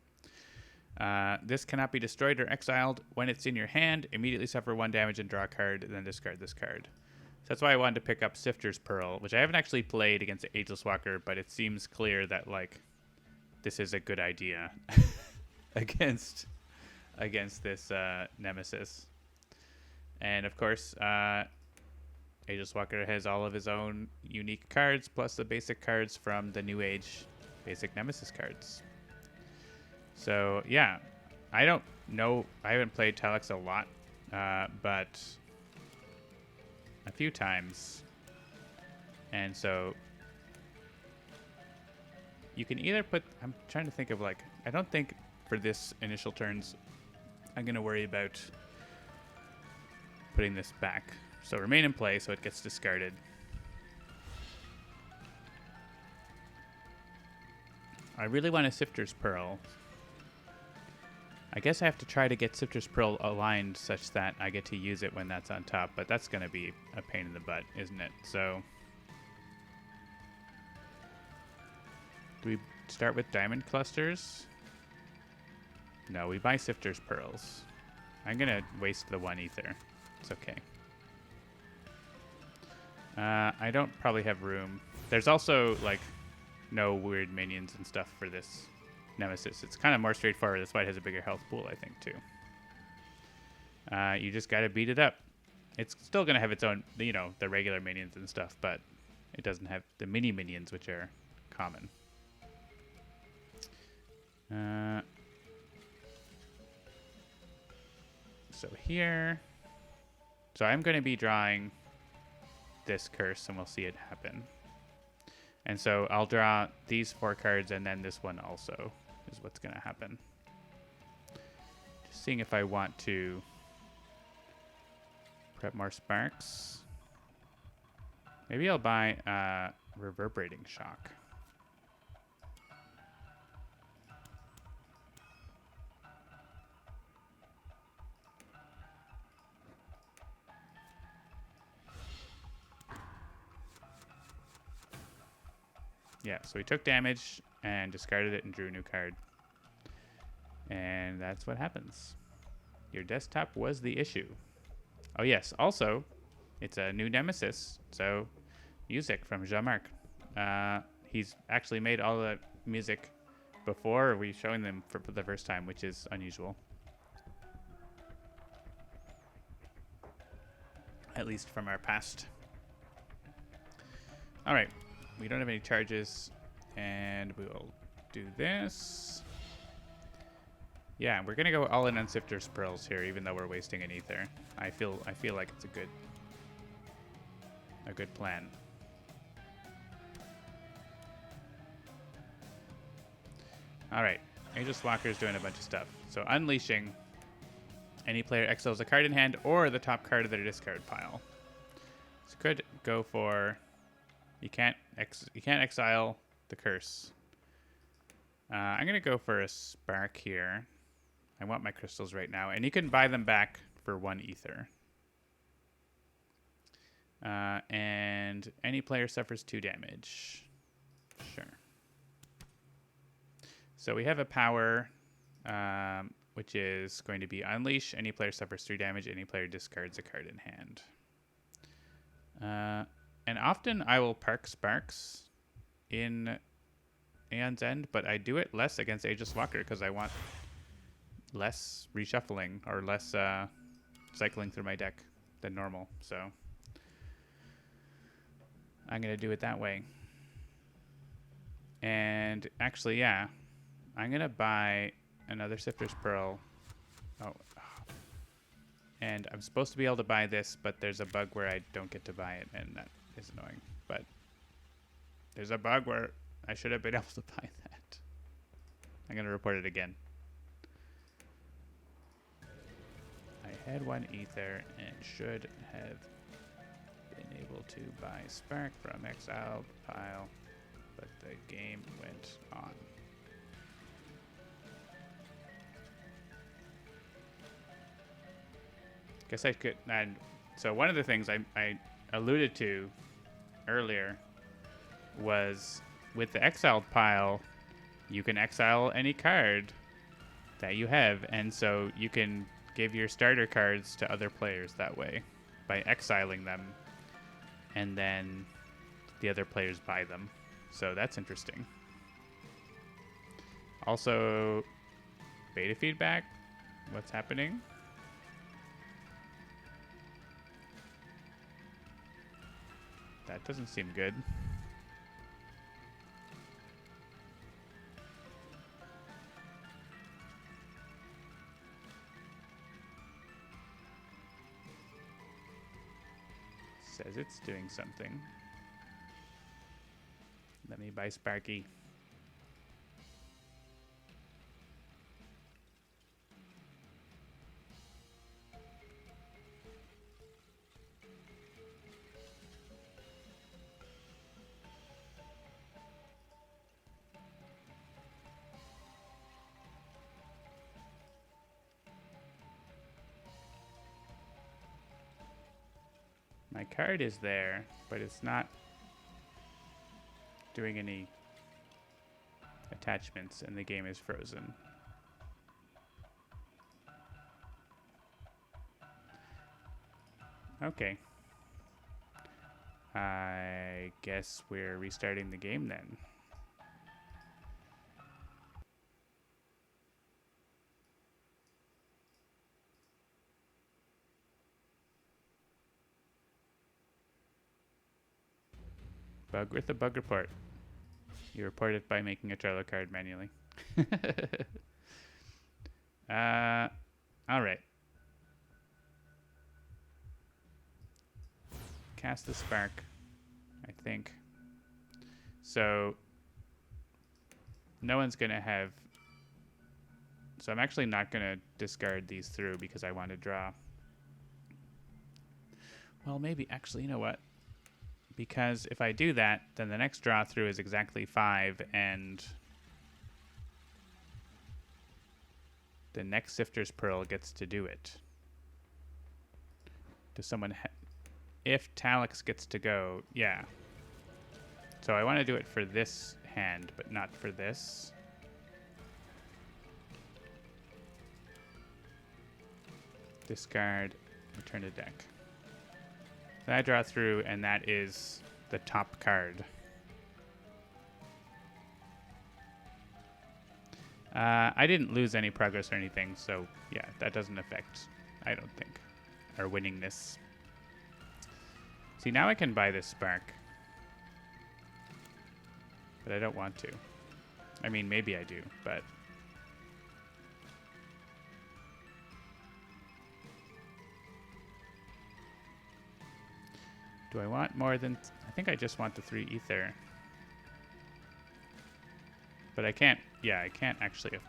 A: This cannot be destroyed or exiled. When it's in your hand, immediately suffer 1 damage and draw a card, then discard this card. So that's why I wanted to pick up Sifter's Pearl, which I haven't actually played against the Ageless Walker, but it seems clear that, like, this is a good idea against this Nemesis. And, of course, Ageless Walker has all of his own unique cards, plus the basic cards from the New Age basic Nemesis cards. So, yeah, I don't know. I haven't played Talix a lot, but a few times. And so you can either put, I'm trying to think of like, I don't think for this initial turns, I'm going to worry about putting this back. So remain in play so it gets discarded. I really want a Sifter's Pearl. I guess I have to try to get Sifter's Pearl aligned such that I get to use it when that's on top, but that's going to be a pain in the butt, isn't it? So do we start with diamond clusters? No, we buy Sifter's Pearls. I'm going to waste the 1 ether. It's okay. I don't probably have room. There's also, like, no weird minions and stuff for this Nemesis. It's kind of more straightforward. That's why it has a bigger health pool, I think, too. You just got to beat it up. It's still going to have its own, you know, the regular minions and stuff, but it doesn't have the mini minions, which are common. So here, so I'm going to be drawing this curse, and we'll see it happen. And so I'll draw these 4 cards, and then this one also is what's going to happen. Just seeing if I want to prep more sparks. Maybe I'll buy Reverberating Shock. Yeah, so he took damage and discarded it and drew a new card. And that's what happens. Your desktop was the issue. Oh yes, also, it's a new Nemesis, so music from Jean-Marc. He's actually made all the music before we showing them for the first time, which is unusual. At least from our past. All right. We don't have any charges, and we will do this. Yeah, we're gonna go all in on Sifter's Pearls here, even though we're wasting an ether. I feel like it's a good plan. All right, Aegis Walker's doing a bunch of stuff. So unleashing, any player exiles a card in hand or the top card of their discard pile. So could go for. You can't exile the curse. I'm gonna go for a spark here. I want my crystals right now, and you can buy them back for 1 ether. And any player suffers 2 damage. Sure. So we have a power, which is going to be unleash. Any player suffers 3 damage. Any player discards a card in hand. And often I will park sparks in Aeon's End, but I do it less against Aegis Walker because I want less reshuffling or less cycling through my deck than normal. So I'm going to do it that way. And actually, yeah, I'm going to buy another Sifter's Pearl. Oh. And I'm supposed to be able to buy this, but there's a bug where I don't get to buy it, and that is annoying. But there's a bug where I should have been able to buy that. I'm going to report it again. I had 1 ether and should have been able to buy spark from exiled pile, but the game went on. Guess I could, and so one of the things I alluded to earlier was with the exiled pile, you can exile any card that you have, and so you can give your starter cards to other players that way by exiling them, and then the other players buy them. So that's interesting. Also, beta feedback, what's happening? That doesn't seem good. says it's doing something. Let me buy Sparky. My card is there, but it's not doing any attachments, and the game is frozen. Okay. I guess we're restarting the game then. Bug with the bug report. You report it by making a Trello card manually. All right. Cast the spark, I think. So no one's going to have... So I'm actually not going to discard these through because I want to draw. Well, maybe. Actually, you know what? Because if I do that, then the next draw through is exactly 5, and the next Sifter's Pearl gets to do it. Does someone... if Talix gets to go, yeah. So I want to do it for this hand, but not for this. Discard, return to deck. So I draw through, and that is the top card. I didn't lose any progress or anything, so yeah, that doesn't affect, I don't think, our winningness. See, now I can buy this spark. But I don't want to. I mean, maybe I do, but... do I want more than... I think I just want the 3 ether. But I can't... yeah, I can't actually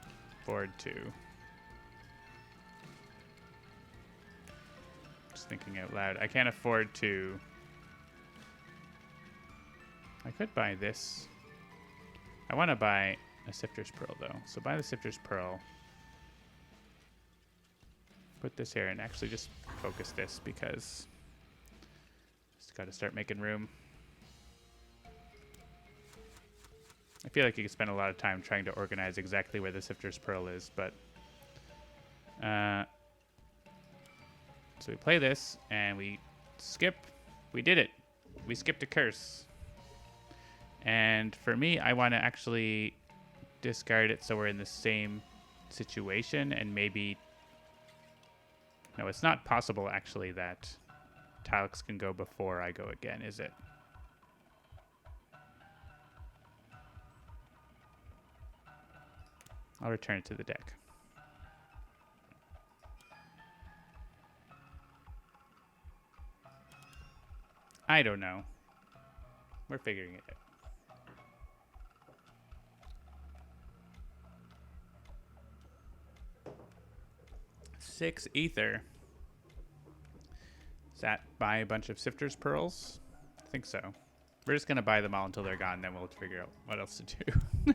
A: afford to. Just thinking out loud. I can't afford to... I could buy this. I want to buy a Sifter's Pearl, though. So buy the Sifter's Pearl. Put this here and actually just focus this because... just got to start making room. I feel like you could spend a lot of time trying to organize exactly where the Sifter's Pearl is, but... so we play this, and we skip. We did it. We skipped a curse. And for me, I want to actually discard it so we're in the same situation, and maybe... no, it's not possible, actually, that Talix can go before I go again, is it? I'll return it to the deck. I don't know. We're figuring it out. 6 ether. Does that buy a bunch of Sifter's Pearls? I think so. We're just going to buy them all until they're gone, then we'll figure out what else to do.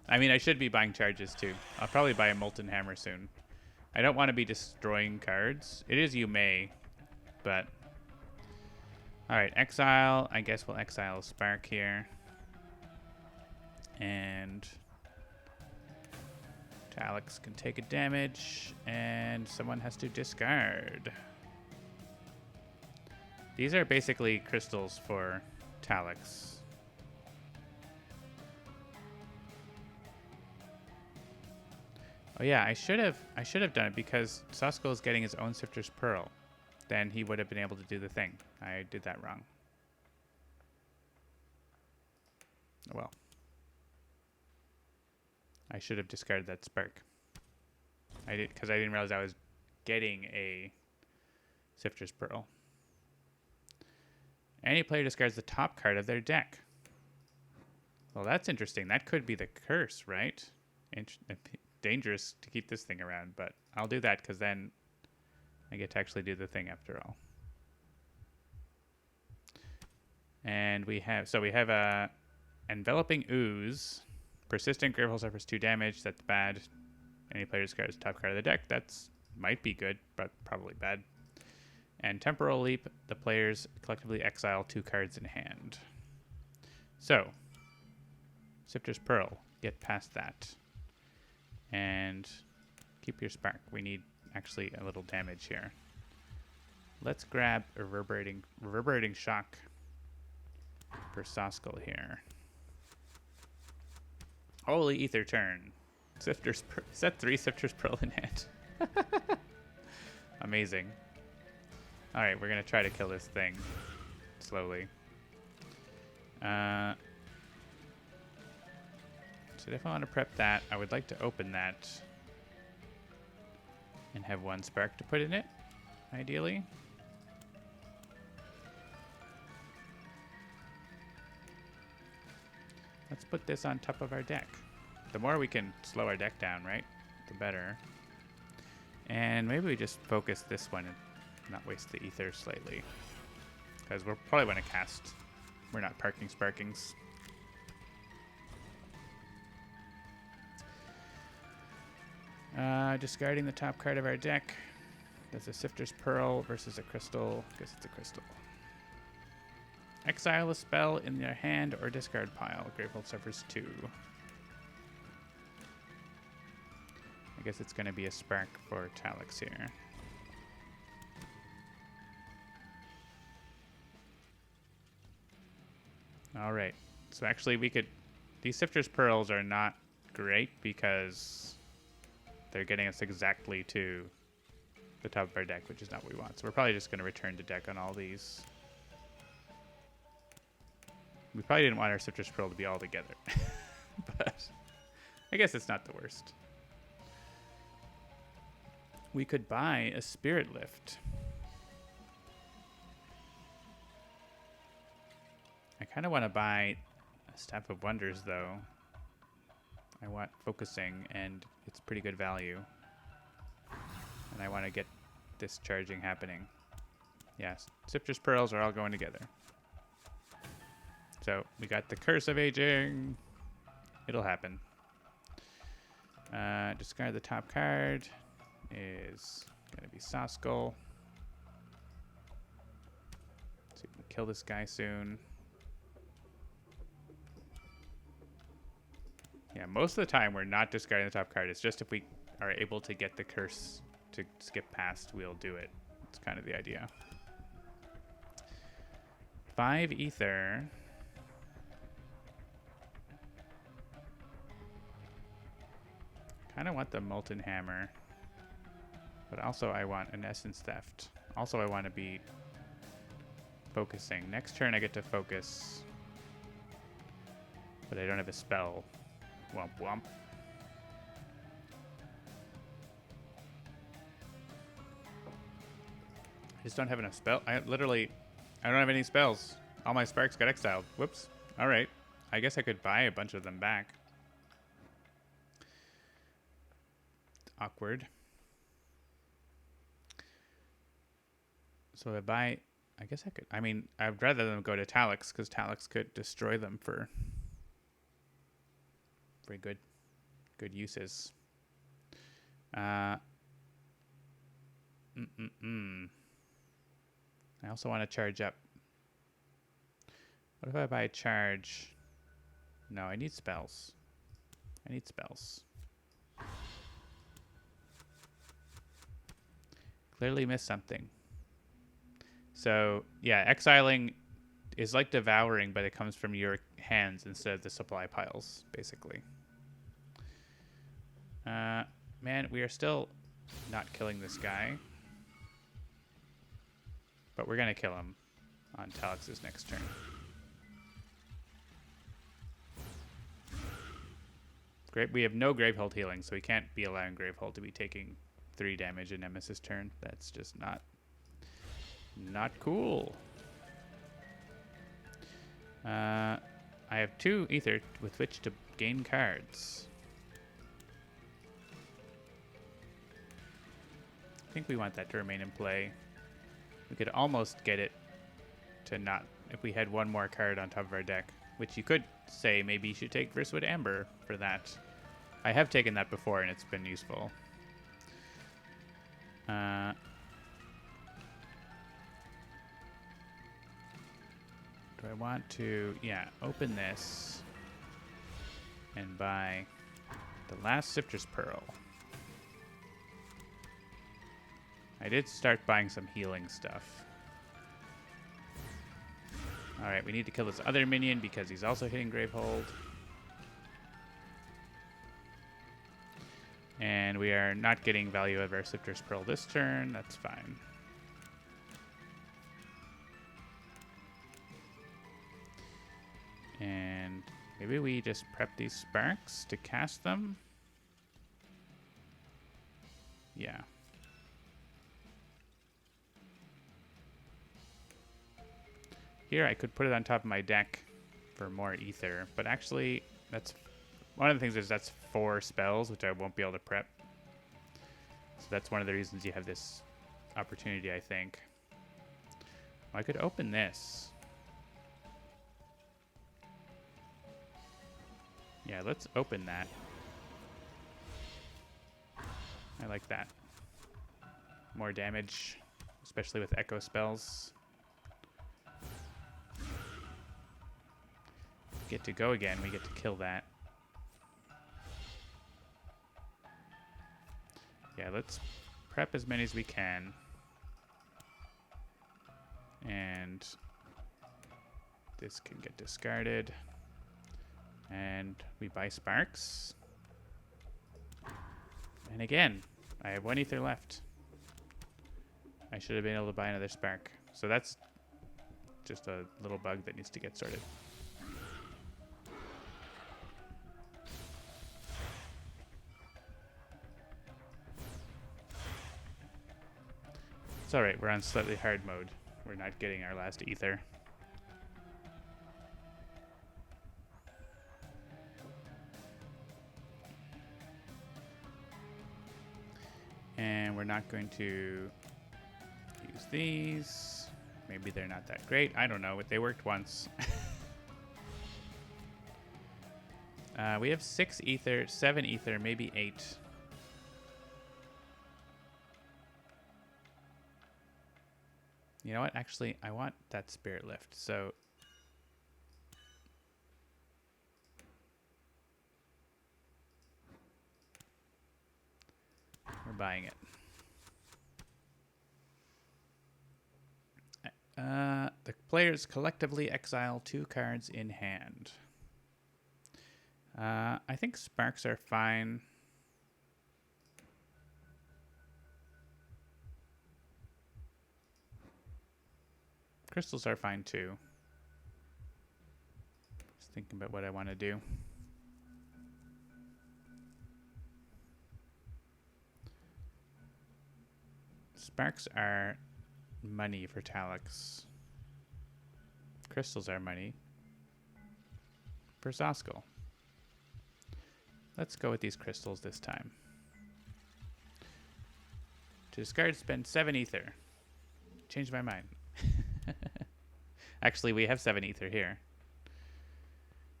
A: I mean, I should be buying charges too. I'll probably buy a Molten Hammer soon. I don't want to be destroying cards. It is you may, but... alright, exile. I guess we'll exile Spark here. And... Talix can take a damage, and someone has to discard. These are basically crystals for Talix. Oh yeah, I should have done it because Sasko is getting his own Sifter's Pearl. Then he would have been able to do the thing. I did that wrong. Oh well. I should have discarded that spark. I did because I didn't realize I was getting a Sifter's Pearl. Any player discards the top card of their deck. Well, that's interesting. That could be the curse, right? Dangerous to keep this thing around, but I'll do that because then I get to actually do the thing after all. And we have a Enveloping Ooze. Persistent Gravehold suffers 2 damage. That's bad. Any player discards the top card of the deck. That's might be good, but probably bad. And Temporal Leap. The players collectively exile 2 cards in hand. So, Sifter's Pearl. Get past that. And keep your spark. We need actually a little damage here. Let's grab a reverberating shock for Soskull here. Holy Ether turn. Set 3 Sifter's Pearl in hand. Amazing. Alright, we're going to try to kill this thing slowly. So if I want to prep that, I would like to open that and have 1 spark to put in it, ideally. Let's put this on top of our deck. The more we can slow our deck down, right, the better. And maybe we just focus this one and not waste the ether slightly. Because we'll probably want to cast. We're not parking sparkings. Discarding the top card of our deck. That's a Sifter's Pearl versus a crystal. I guess it's a crystal. Exile a spell in their hand or discard pile. Gravehold suffers 2. I guess it's going to be a spark for Talix here. All right. So actually we could... These Sifter's Pearls are not great because they're getting us exactly to the top of our deck, which is not what we want. So we're probably just going to return to deck on all these. We probably didn't want our Sifter's Pearl to be all together. But I guess it's not the worst. We could buy a Spirit Lift. I kind of want to buy a Staff of Wonders, though. I want Focusing, and it's pretty good value. And I want to get this charging happening. Yes, Sifter's Pearls are all going together. So we got the Curse of Aging. It'll happen. Discard the top card is going to be Soskull. So we can kill this guy soon. Yeah, most of the time we're not discarding the top card. It's just if we are able to get the curse to skip past, we'll do it. It's kind of the idea. 5 ether. Kind of want the Molten Hammer. But also I want an Essence Theft. Also I want to be focusing. Next turn I get to focus. But I don't have a spell. Womp womp. I just don't have enough spell. I don't have any spells. All my sparks got exiled. Whoops. Alright. I guess I could buy a bunch of them back. Awkward. So I buy... I guess I could... I mean, I'd rather them go to Talix, because Talix could destroy them for very good uses. I also want to charge up. What if I buy a charge? No, I need spells. I need spells. Clearly missed something. So, yeah, exiling is like devouring, but it comes from your hands instead of the supply piles, basically. Man, we are still not killing this guy. But we're going to kill him on Talix's next turn. Great. We have no Gravehold healing, so we can't be allowing Gravehold to be taking 3 damage in Nemesis turn. That's just not cool. I have 2 ether with which to gain cards. I think we want that to remain in play. We could almost get it to not, if we had 1 more card on top of our deck, which you could say maybe you should take Verswood Amber for that. I have taken that before and it's been useful. Do I want to, yeah, open this and buy the last Sifter's Pearl. I did start buying some healing stuff. Alright, we need to kill this other minion because he's also hitting Gravehold. And we are not getting value of our Sifter's Pearl this turn. That's fine. And maybe we just prep these sparks to cast them. Yeah. Here I could put it on top of my deck for more ether, but actually that's one of the things is that's 4 spells, which I won't be able to prep. So that's one of the reasons you have this opportunity, I think. Well, I could open this. Yeah, let's open that. I like that. More damage, especially with echo spells. Get to go again, we get to kill that. Yeah, let's prep as many as we can. And this can get discarded. And we buy sparks. And again, I have 1 ether left. I should have been able to buy another spark. So that's just a little bug that needs to get sorted. It's alright, we're on slightly hard mode. We're not getting our last ether. And we're not going to use these. Maybe they're not that great. I don't know. They worked once. We have 6 ether, 7 ether, maybe 8. You know what? Actually, I want that Spirit Lift. So we're buying it. The players collectively exile 2 cards in hand. I think sparks are fine. Crystals are fine too. Just thinking about what I want to do. Sparks are money for Talix. Crystals are money for Zoskel. Let's go with these crystals this time. To discard, spend 7 ether. Changed my mind. Actually, we have 7 ether here.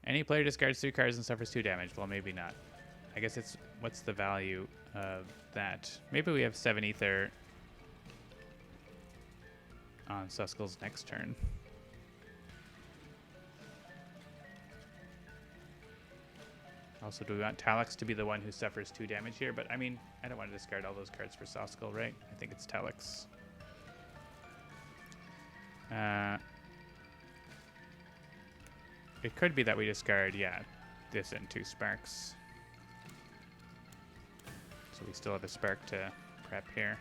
A: Any player discards 3 cards and suffers 2 damage. Well, maybe not. I guess it's... What's the value of that? Maybe we have 7 ether on Suskel's next turn. Also, do we want Talix to be the one who suffers 2 damage here? But, I mean, I don't want to discard all those cards for Suskel, right? I think it's Talix. It could be that we discard, yeah, this and 2 sparks. So we still have a spark to prep here.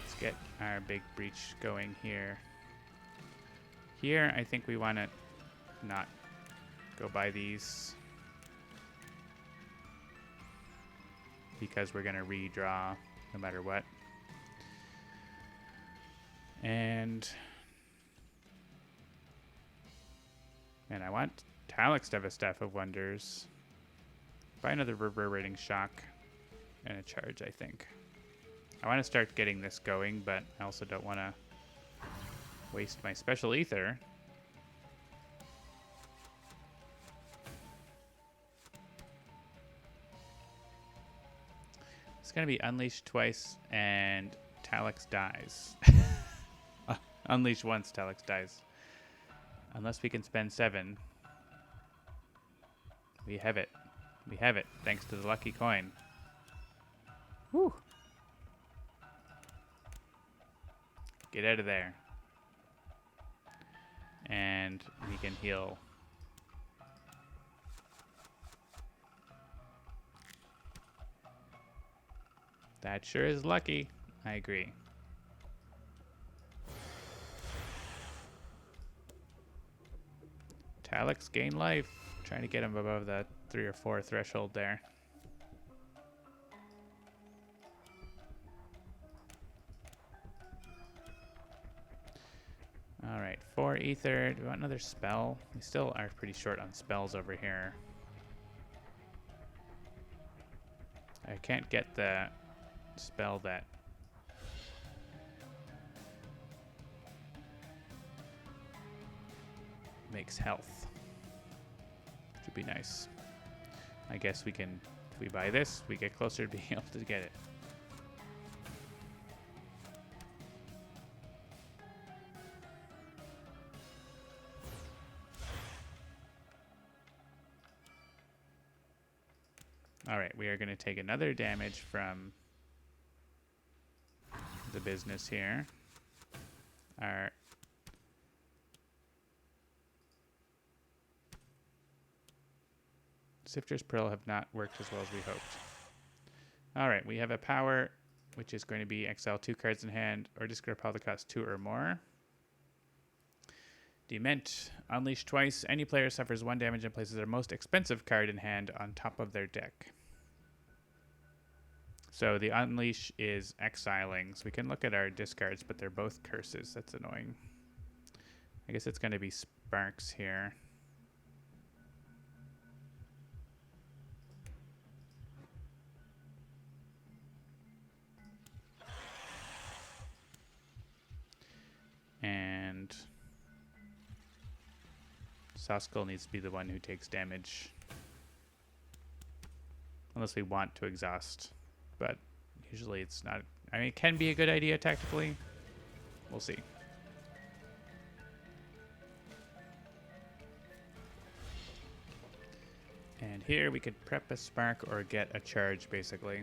A: Let's get our big breach going here. Here, I think we want to not Go buy these. Because we're going to redraw no matter what. And I want Talix to have a Staff of Wonders. Buy another Reverberating Shock and a charge, I think. I want to start getting this going, but I also don't want to waste my Special Ether. It's going to be Unleash twice and Talix dies. Unleash once, Talix dies. Unless we can spend 7. We have it. We have it, thanks to the lucky coin. Whew. Get out of there. And we can heal. That sure is lucky. I agree. Talix gain life. Trying to get him above that 3 or 4 threshold there. Alright, 4 ether. Do we want another spell? We still are pretty short on spells over here. I can't get the spell that makes health. Should be nice. I guess we can, if we buy this, we get closer to being able to get it. Alright, we are going to take another damage from the business here. Our Sifter's Pearl have not worked as well as we hoped. Alright, we have a power, which is going to be exile 2 cards in hand, or discard a power that costs 2 or more. Dement. Unleash twice. Any player suffers 1 damage and places their most expensive card in hand on top of their deck. So the Unleash is exiling. So we can look at our discards, but they're both curses. That's annoying. I guess it's going to be Sparks here. And Saskel needs to be the one who takes damage. Unless we want to exhaust. But usually it's not. I mean, it can be a good idea tactically. We'll see. And here we could prep a spark or get a charge, basically.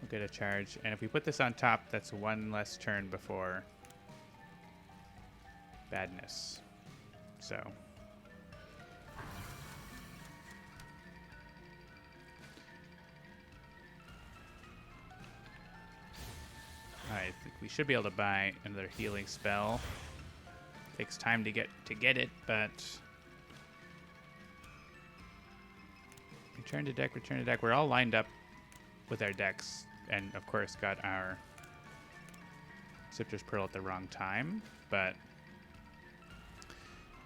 A: We'll get a charge. And if we put this on top, that's 1 less turn before badness. So. I think we should be able to buy another healing spell. Takes time to get it, but return to deck, return to deck. We're all lined up with our decks, and of course got our Sifter's Pearl at the wrong time. But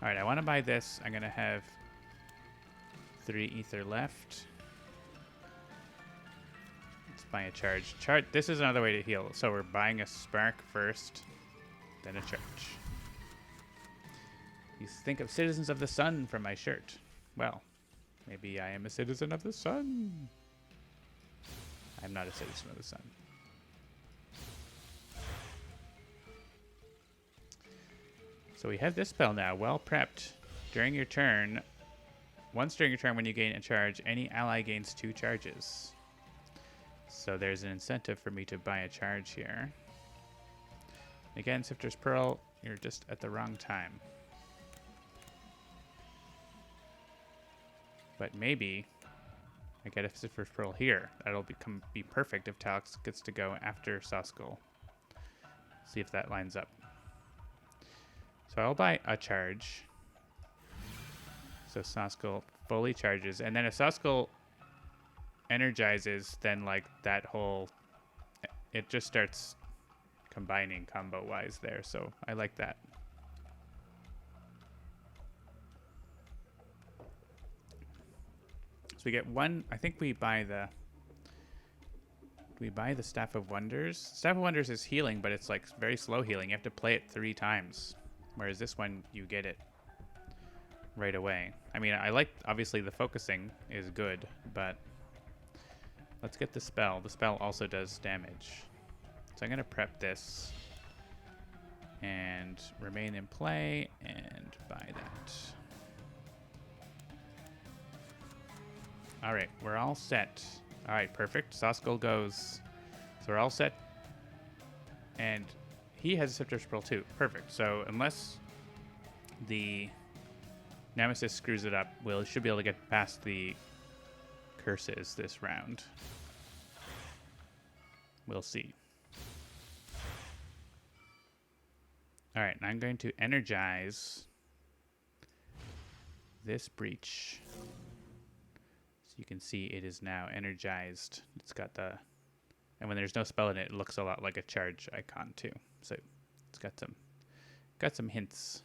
A: all right, I want to buy this. I'm gonna have 3 ether left. Buy a charge. This is another way to heal. So we're buying a spark first, then a charge. You think of Citizens of the Sun from my shirt. Well, maybe I am a citizen of the sun. I'm not a citizen of the sun. So we have this spell now, well prepped. During your turn, once during your turn when you gain a charge, any ally gains 2 charges. So there's an incentive for me to buy a charge here. Again, Sifter's Pearl, you're just at the wrong time. But maybe I get a Sifter's Pearl here. That'll be perfect if Talix gets to go after Saskel. See if that lines up. So I'll buy a charge. So Saskel fully charges. And then if Saskel energizes, then like that whole... It just starts combining combo-wise there. So I like that. So we get one... I think we buy the... We buy the Staff of Wonders. Staff of Wonders is healing, but it's like very slow healing. You have to play it 3 times. Whereas this one, you get it right away. I mean, I like, obviously the focusing is good, but let's get the spell. The spell also does damage. So I'm going to prep this and remain in play and buy that. All right, we're all set. All right, perfect. Saskel goes. So we're all set. And he has a Scepter Scroll too. Perfect. So unless the Nemesis screws it up, we should be able to get past the curses this round. We'll see. All right, I'm going to energize this breach. So you can see it is now energized. It's got the... And when there's no spell in it, it looks a lot like a charge icon too. So it's got some hints.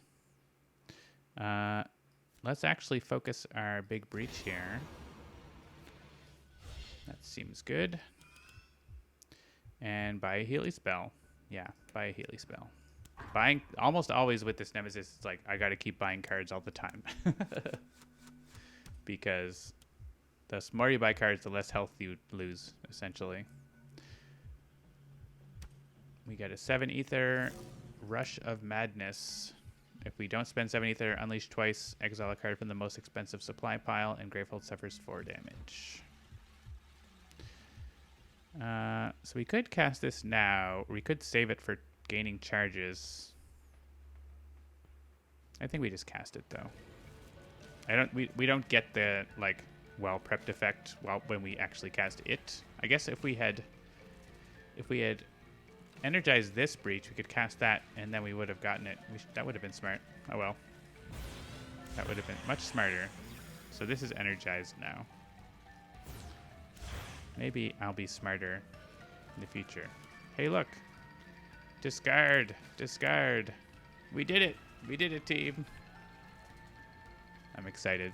A: Let's actually focus our big breach here. That seems good. And buy a Healy spell. Yeah, buy a Healy spell. Buying almost always with this Nemesis, it's like I got to keep buying cards all the time. Because the more you buy cards, the less health you lose, essentially. We get a 7 ether, Rush of Madness. If we don't spend 7 ether, unleash twice, exile a card from the most expensive supply pile, and Gravehold suffers 4 damage. So we could cast this now, or we could save it for gaining charges. I think we just cast it though. We don't get the like well prepped effect when we actually cast it. I guess if we had energized this breach, we could cast that, and then we would have gotten it. That would have been smart. Oh well. That would have been much smarter. So this is energized now. Maybe I'll be smarter in the future. Hey, look. Discard. Discard. We did it. We did it, team. I'm excited.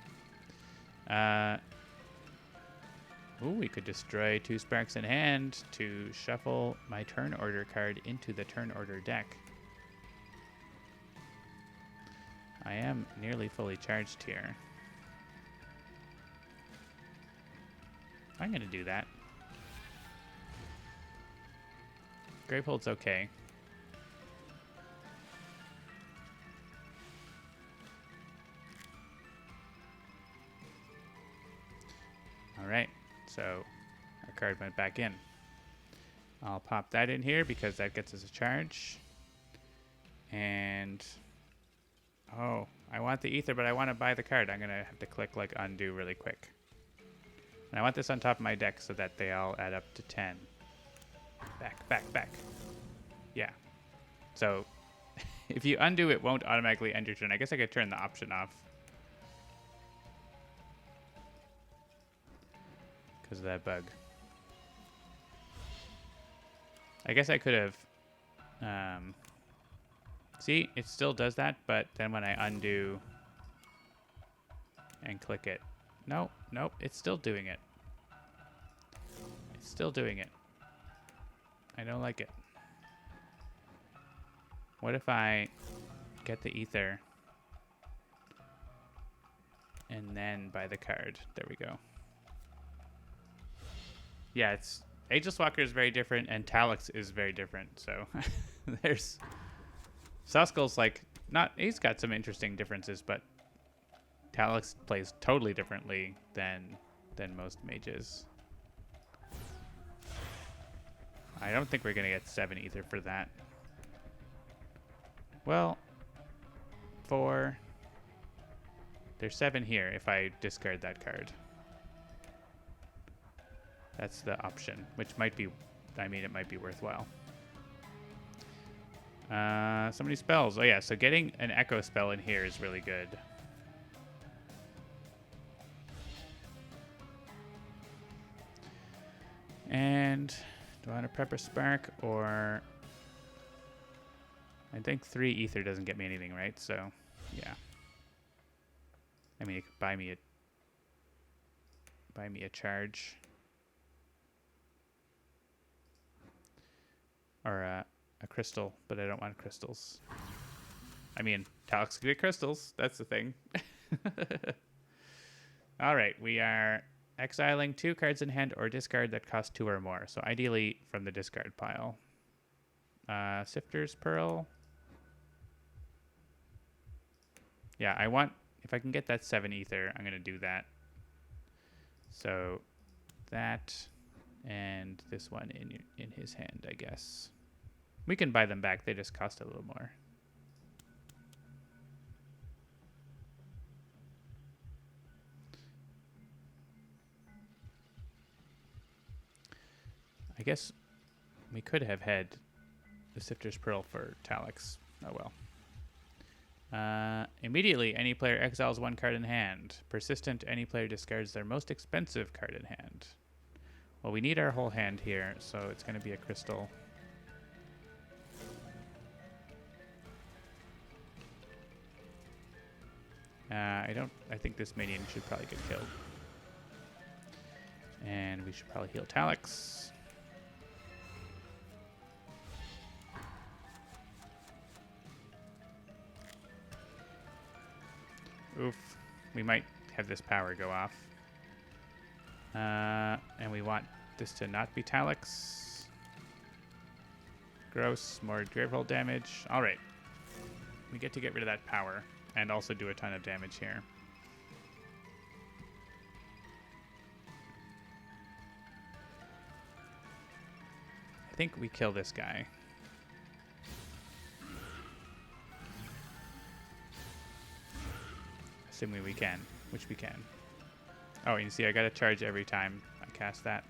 A: Ooh, we could destroy 2 Sparks in hand to shuffle my turn order card into the turn order deck. I am nearly fully charged here. I'm going to do that. Gravehold's okay. Alright, so our card went back in. I'll pop that in here because that gets us a charge. And... oh, I want the ether, but I want to buy the card. I'm going to have to click like undo really quick. And I want this on top of my deck so that they all add up to 10. Back, back, back. Yeah. So if you undo, it won't automatically end your turn. I guess I could turn the option off. Because of that bug. I guess I could have... see, it still does that, but then when I undo and click it... no, nope, it's still doing it. It's still doing it. I don't like it. What if I get the ether and then buy the card? There we go. Yeah, it's Ageless Walker is very different and Talix is very different. So there's Saskel's like not. He's got some interesting differences, but Talix plays totally differently than most mages. I don't think we're gonna get 7 ether for that. Well, 4. There's 7 here if I discard that card. That's the option, which might be, I mean, it might be worthwhile. So many spells. Oh yeah, so getting an echo spell in here is really good. And do I want to Prepper Spark or... I think 3 ether doesn't get me anything, right? So, yeah. I mean, it could buy me a charge. Or a crystal, but I don't want crystals. I mean, Talix could get crystals. That's the thing. All right, we are exiling 2 cards in hand or discard that cost 2 or more. So ideally from the discard pile. Sifter's Pearl. Yeah, I want, if I can get that 7 ether, I'm going to do that. So that and this one in his hand, I guess. We can buy them back. They just cost a little more. I guess we could have had the Sifter's Pearl for Talix. Oh well. Immediately, any player exiles 1 card in hand. Persistent, any player discards their most expensive card in hand. Well, we need our whole hand here, so it's going to be a crystal. I think this minion should probably get killed. And we should probably heal Talix. Oof. We might have this power go off. And we want this to not be Talix. Gross. More Gravehold damage. All right. We get to get rid of that power and also do a ton of damage here. I think we kill this guy. Assuming we can, which we can. Oh, you see, I gotta charge every time I cast that.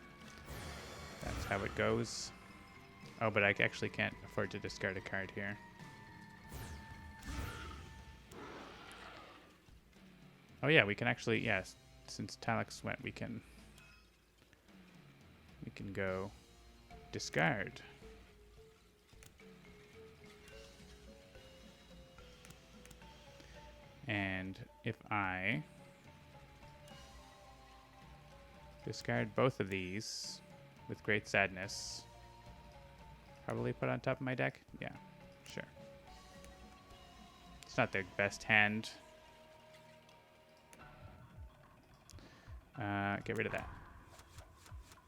A: That's how it goes. Oh, but I actually can't afford to discard a card here. Oh yeah, we can actually, yes, since Talix went, we can go discard. And if I discard both of these with Great Sadness, probably put on top of my deck? Yeah, sure. It's not the best hand. Get rid of that.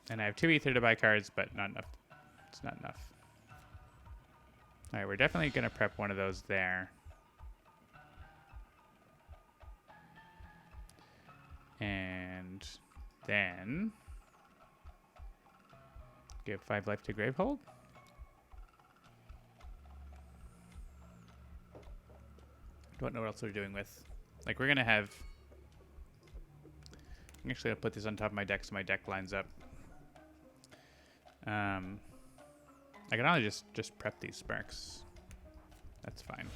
A: And I have 2 ether to buy cards, but not enough. It's not enough. All right, we're definitely going to prep one of those there. And then give 5 life to Gravehold. Don't know what else we're doing with. Like, we're going to have... I'm actually going to put this on top of my deck so my deck lines up. I can only just prep these sparks. That's fine.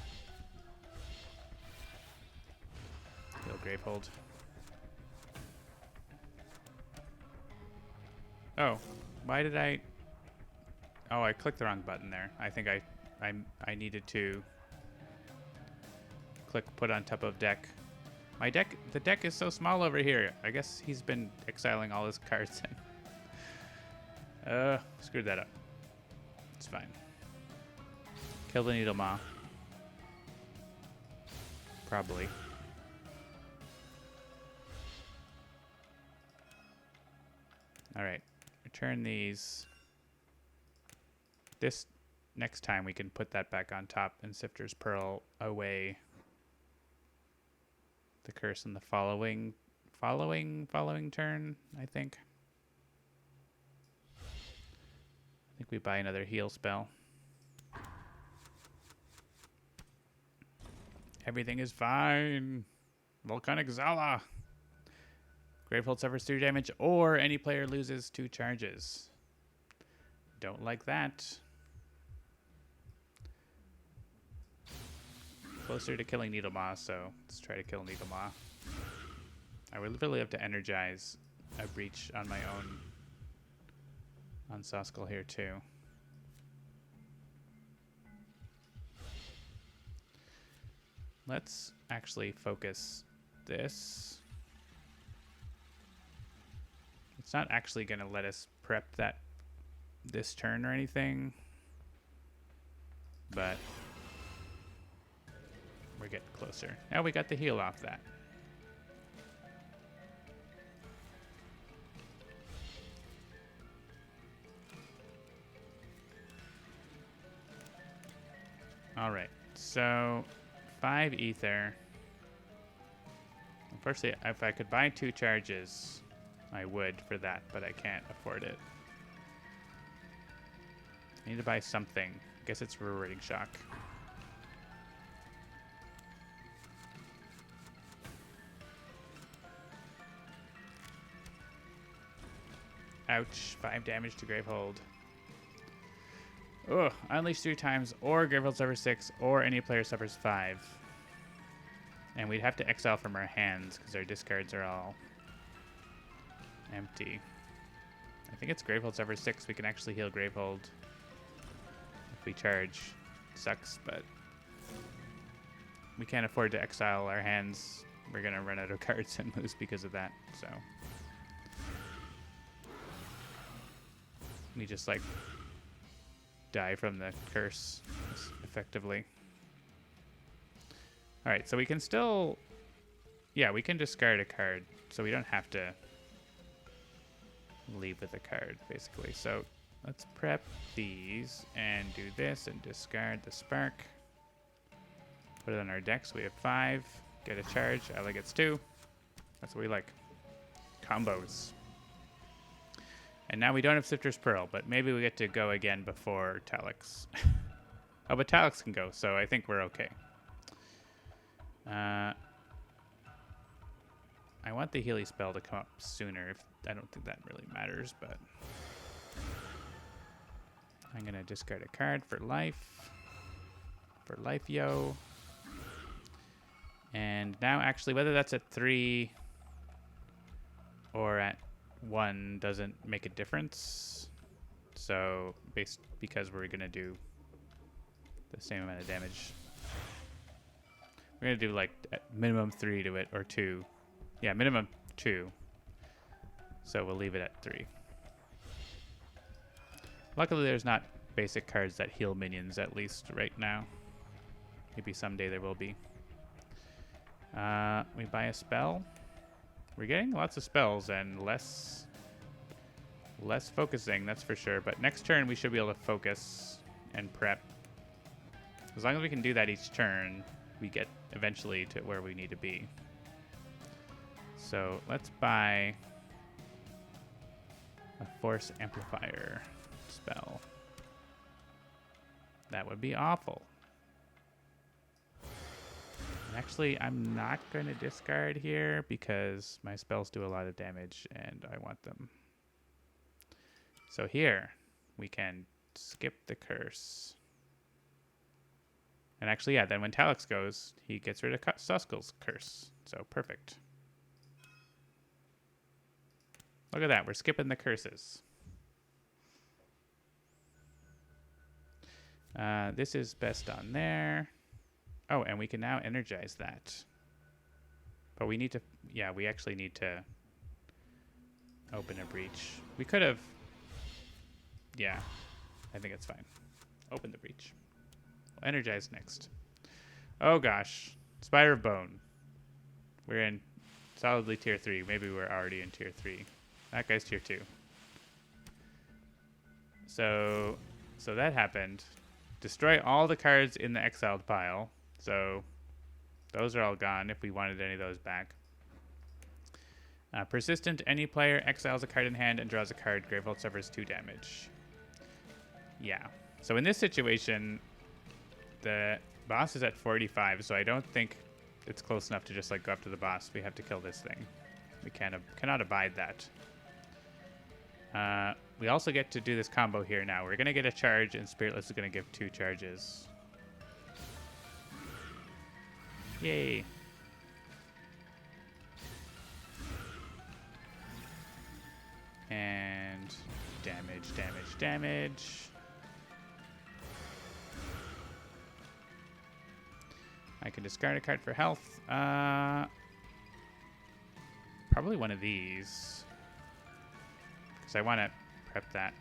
A: Heal Gravehold. Oh, why did I... Oh, I clicked the wrong button there. I think I needed to click put on top of deck. My deck, the deck is so small over here. I guess he's been exiling all his cards. Screwed that up. It's fine. Kill the Needle Maw. Probably. All right. Return these. This next time we can put that back on top and Sifter's Pearl away the curse in the following turn, I think. I think we buy another heal spell. Everything is fine. Volcanic Zala. Gravehold suffers 3 damage, or any player loses 2 charges. Don't like that. Closer to killing Needle Maw, so let's try to kill Needle Maw. I would really have to energize a breach on my own. on Soskull here too. Let's actually focus this. It's not actually going to let us prep this turn or anything, but we're getting closer. Now we got the heal off that. All right, so 5 ether. Unfortunately, if I could buy 2 charges, I would for that, but I can't afford it. I need to buy something. I guess it's rewarding shock. Ouch, 5 damage to Gravehold. Ugh, unleash 3 times, or Gravehold suffers 6, or any player suffers 5. And we'd have to exile from our hands because our discards are all empty. I think it's Gravehold suffers 6. We can actually heal Gravehold if we charge. Sucks, but we can't afford to exile our hands. We're going to run out of cards and lose because of that, so. We just, like, die from the curse, effectively. All right, so we can still... Yeah, we can discard a card, so we don't have to leave with a card, basically. So let's prep these and do this and discard the spark. Put it on our deck, so we have 5. Get a charge. Ally gets 2. That's what we like. Combos. And now we don't have Sifter's Pearl, but maybe we get to go again before Talix. Oh, but Talix can go, so I think we're okay. I want the Healy spell to come up sooner. I don't think that really matters, but I'm going to discard a card for life. For life, yo. And now, actually, whether that's at 3 or at 1 doesn't make a difference. So, because we're going to do the same amount of damage. We're going to do, like, at minimum 3 to it, or 2. Yeah, minimum 2. So we'll leave it at 3. Luckily, there's not basic cards that heal minions, at least right now. Maybe someday there will be. We buy a spell. We're getting lots of spells and less focusing, that's for sure. But next turn, we should be able to focus and prep. As long as we can do that each turn, we get eventually to where we need to be. So let's buy a Force Amplifier spell. That would be awful. And actually, I'm not going to discard here because my spells do a lot of damage and I want them. So here, we can skip the curse. And actually, yeah, then when Talix goes, he gets rid of Suskull's curse. So perfect. Look at that, we're skipping the curses. This is best on there. Oh, and we can now energize that. But we need to, yeah, we actually need to open a breach. We could have, yeah, I think it's fine. Open the breach. We'll energize next. Oh gosh, Spire of Bone. We're in solidly tier 3. Maybe we're already in tier 3. That guy's tier 2. So that happened. Destroy all the cards in the exiled pile. So those are all gone if we wanted any of those back. Persistent, any player exiles a card in hand and draws a card. Gravehold suffers 2 damage. Yeah. So in this situation, the boss is at 45, so I don't think it's close enough to just like go up to the boss. We have to kill this thing. We cannot abide that. We also get to do this combo here now. We're going to get a charge, and Spiritless is going to give 2 charges. Yay. And Damage, damage, damage. I can discard a card for health. Probably one of these. Because I want to prep that.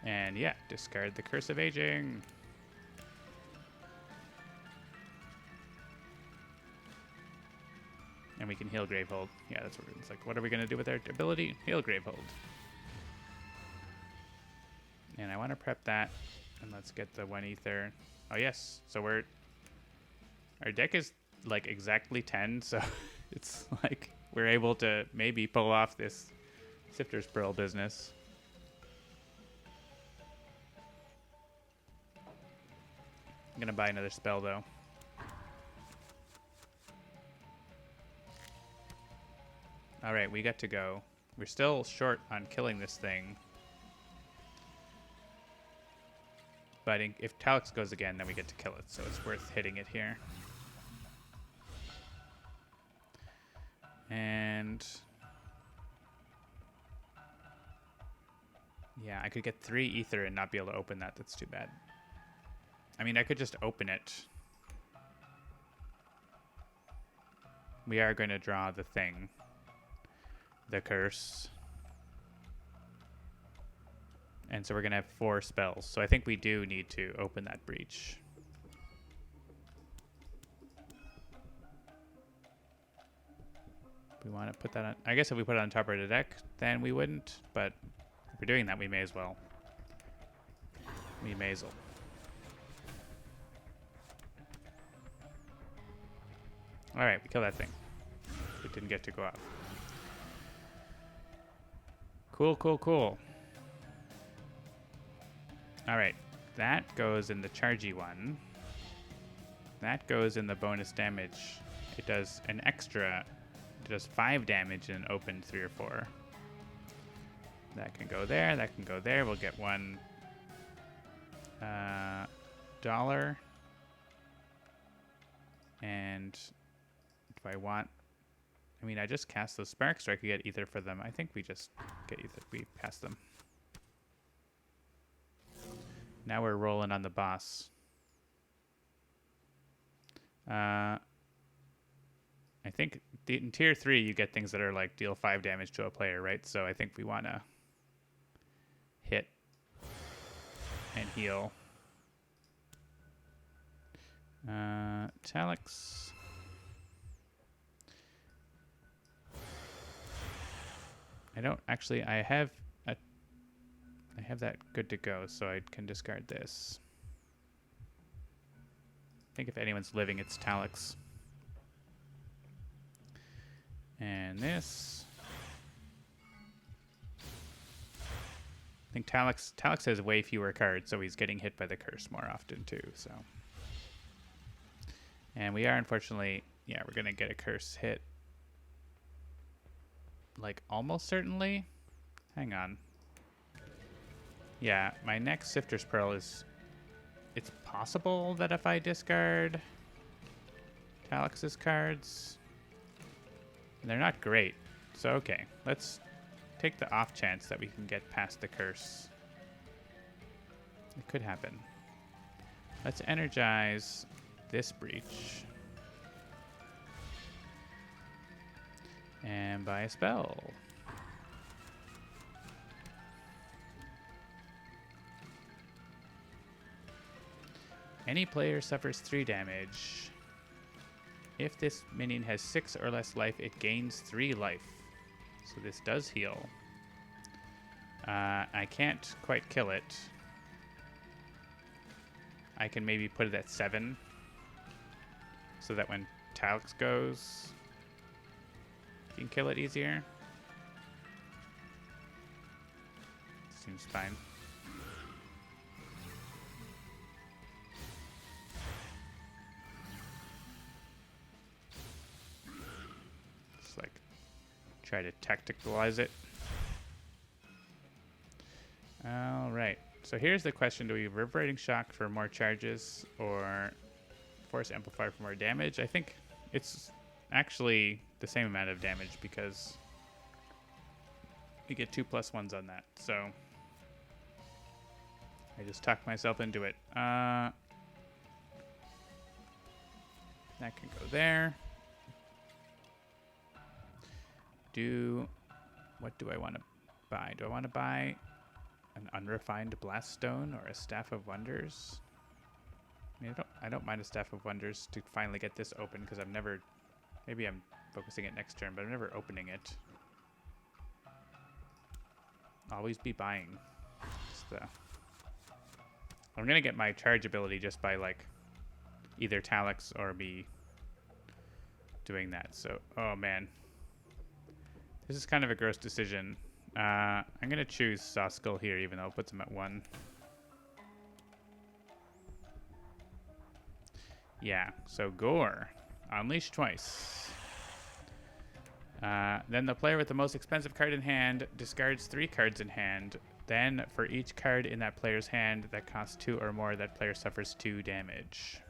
A: And yeah, discard the Curse of Aging. And we can heal Gravehold. Yeah, that's what it's like. What are we going to do with our ability? Heal Gravehold. And I want to prep that. And let's get the 1 ether. Oh, yes. So our deck is like exactly 10. So it's like we're able to maybe pull off this Sifter's Pearl business. I'm going to buy another spell, though. All right, we got to go. We're still short on killing this thing. But if Talix goes again, then we get to kill it. So it's worth hitting it here. And yeah, I could get 3 ether and not be able to open that. That's too bad. I mean, I could just open it. We are going to draw the thing. The curse. And so we're going to have 4 spells. So I think we do need to open that breach. We want to put that on. I guess if we put it on top of the deck, then we wouldn't. But if we're doing that, we may as well. We may as well. All right, we kill that thing. It didn't get to go up. Cool, cool, cool. All right, that goes in the chargy one. That goes in the bonus damage. It does an extra. It does 5 damage in an open 3 or 4. That can go there. That can go there. We'll get $1. And if I want, I mean, I just cast those sparks, or I could get ether for them. I think we just get ether. We pass them. Now we're rolling on the boss. I think in tier 3 you get things that are like deal 5 damage to a player, right? So I think we want to hit and heal. Talix. I don't actually. I have that good to go, so I can discard this. I think if anyone's living, it's Talix. And this. I think Talix has way fewer cards, so he's getting hit by the curse more often too. So. And we are, unfortunately, yeah, we're going to get a curse hit. Like, almost certainly. Hang on. Yeah, my next Sifter's Pearl is... It's possible that if I discard Talix's cards... They're not great. So, okay. Let's take the off chance that we can get past the curse. It could happen. Let's energize this breach. And buy a spell. Any player suffers 3 damage. If this minion has 6 or less life, it gains 3 life. So this does heal. I can't quite kill it. I can maybe put it at 7. So that when Talix goes, you can kill it easier. Seems fine. Just like try to tacticalize it. All right. So here's the question: do we Reverberating Shock for more charges or Force Amplifier for more damage? I think it's actually the same amount of damage because you get 2+1s on that. So I just talked myself into it. That can go there. What do I want to buy? Do I want to buy an unrefined blast stone or a staff of wonders? I mean, I don't mind a staff of wonders to finally get this open because I've never. Maybe I'm focusing it next turn, but I'm never opening it. Always be buying. I'm gonna get my charge ability just by like either Talix or me doing that. So, oh man, this is kind of a gross decision. I'm gonna choose Soskull here, even though it puts him at 1. Yeah. So Gore, unleash twice. Then the player with the most expensive card in hand discards 3 cards in hand. Then for each card in that player's hand that costs 2 or more, that player suffers 2 damage.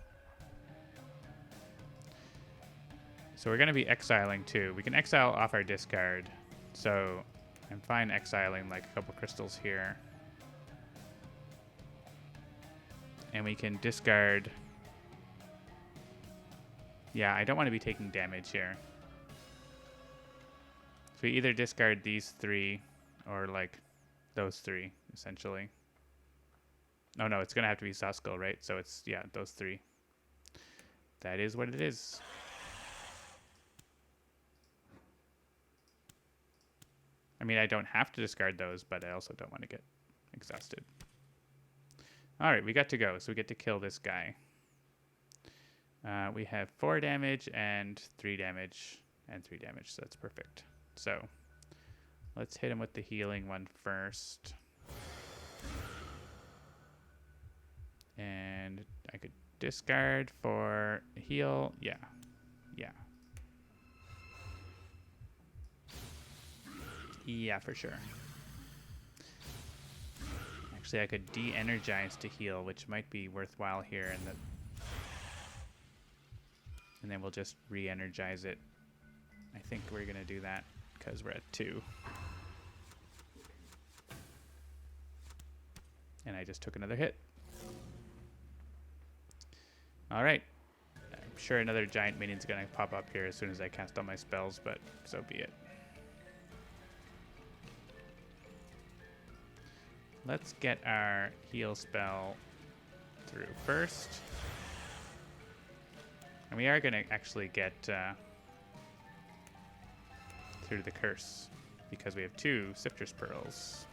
A: So we're going to be exiling 2. We can exile off our discard. So I'm fine exiling like a couple crystals here. And we can discard. Yeah, I don't want to be taking damage here. So we either discard these 3 or like those 3, essentially. Oh no, it's going to have to be Soskull, right? So it's, yeah, those 3. That is what it is. I mean, I don't have to discard those, but I also don't want to get exhausted. All right, we got to go. So we get to kill this guy. We have 4 damage and 3 damage and 3 damage, so that's perfect. So let's hit him with the healing one first. And I could discard for heal. Yeah. Yeah. Yeah, for sure. Actually, I could de-energize to heal, which might be worthwhile here. And then we'll just re-energize it. I think we're going to do that because we're at 2. And I just took another hit. All right. I'm sure another giant minion's going to pop up here as soon as I cast all my spells, but so be it. Let's get our heal spell through first. And we are going to actually get through the curse because we have 2 Sifter's Pearls.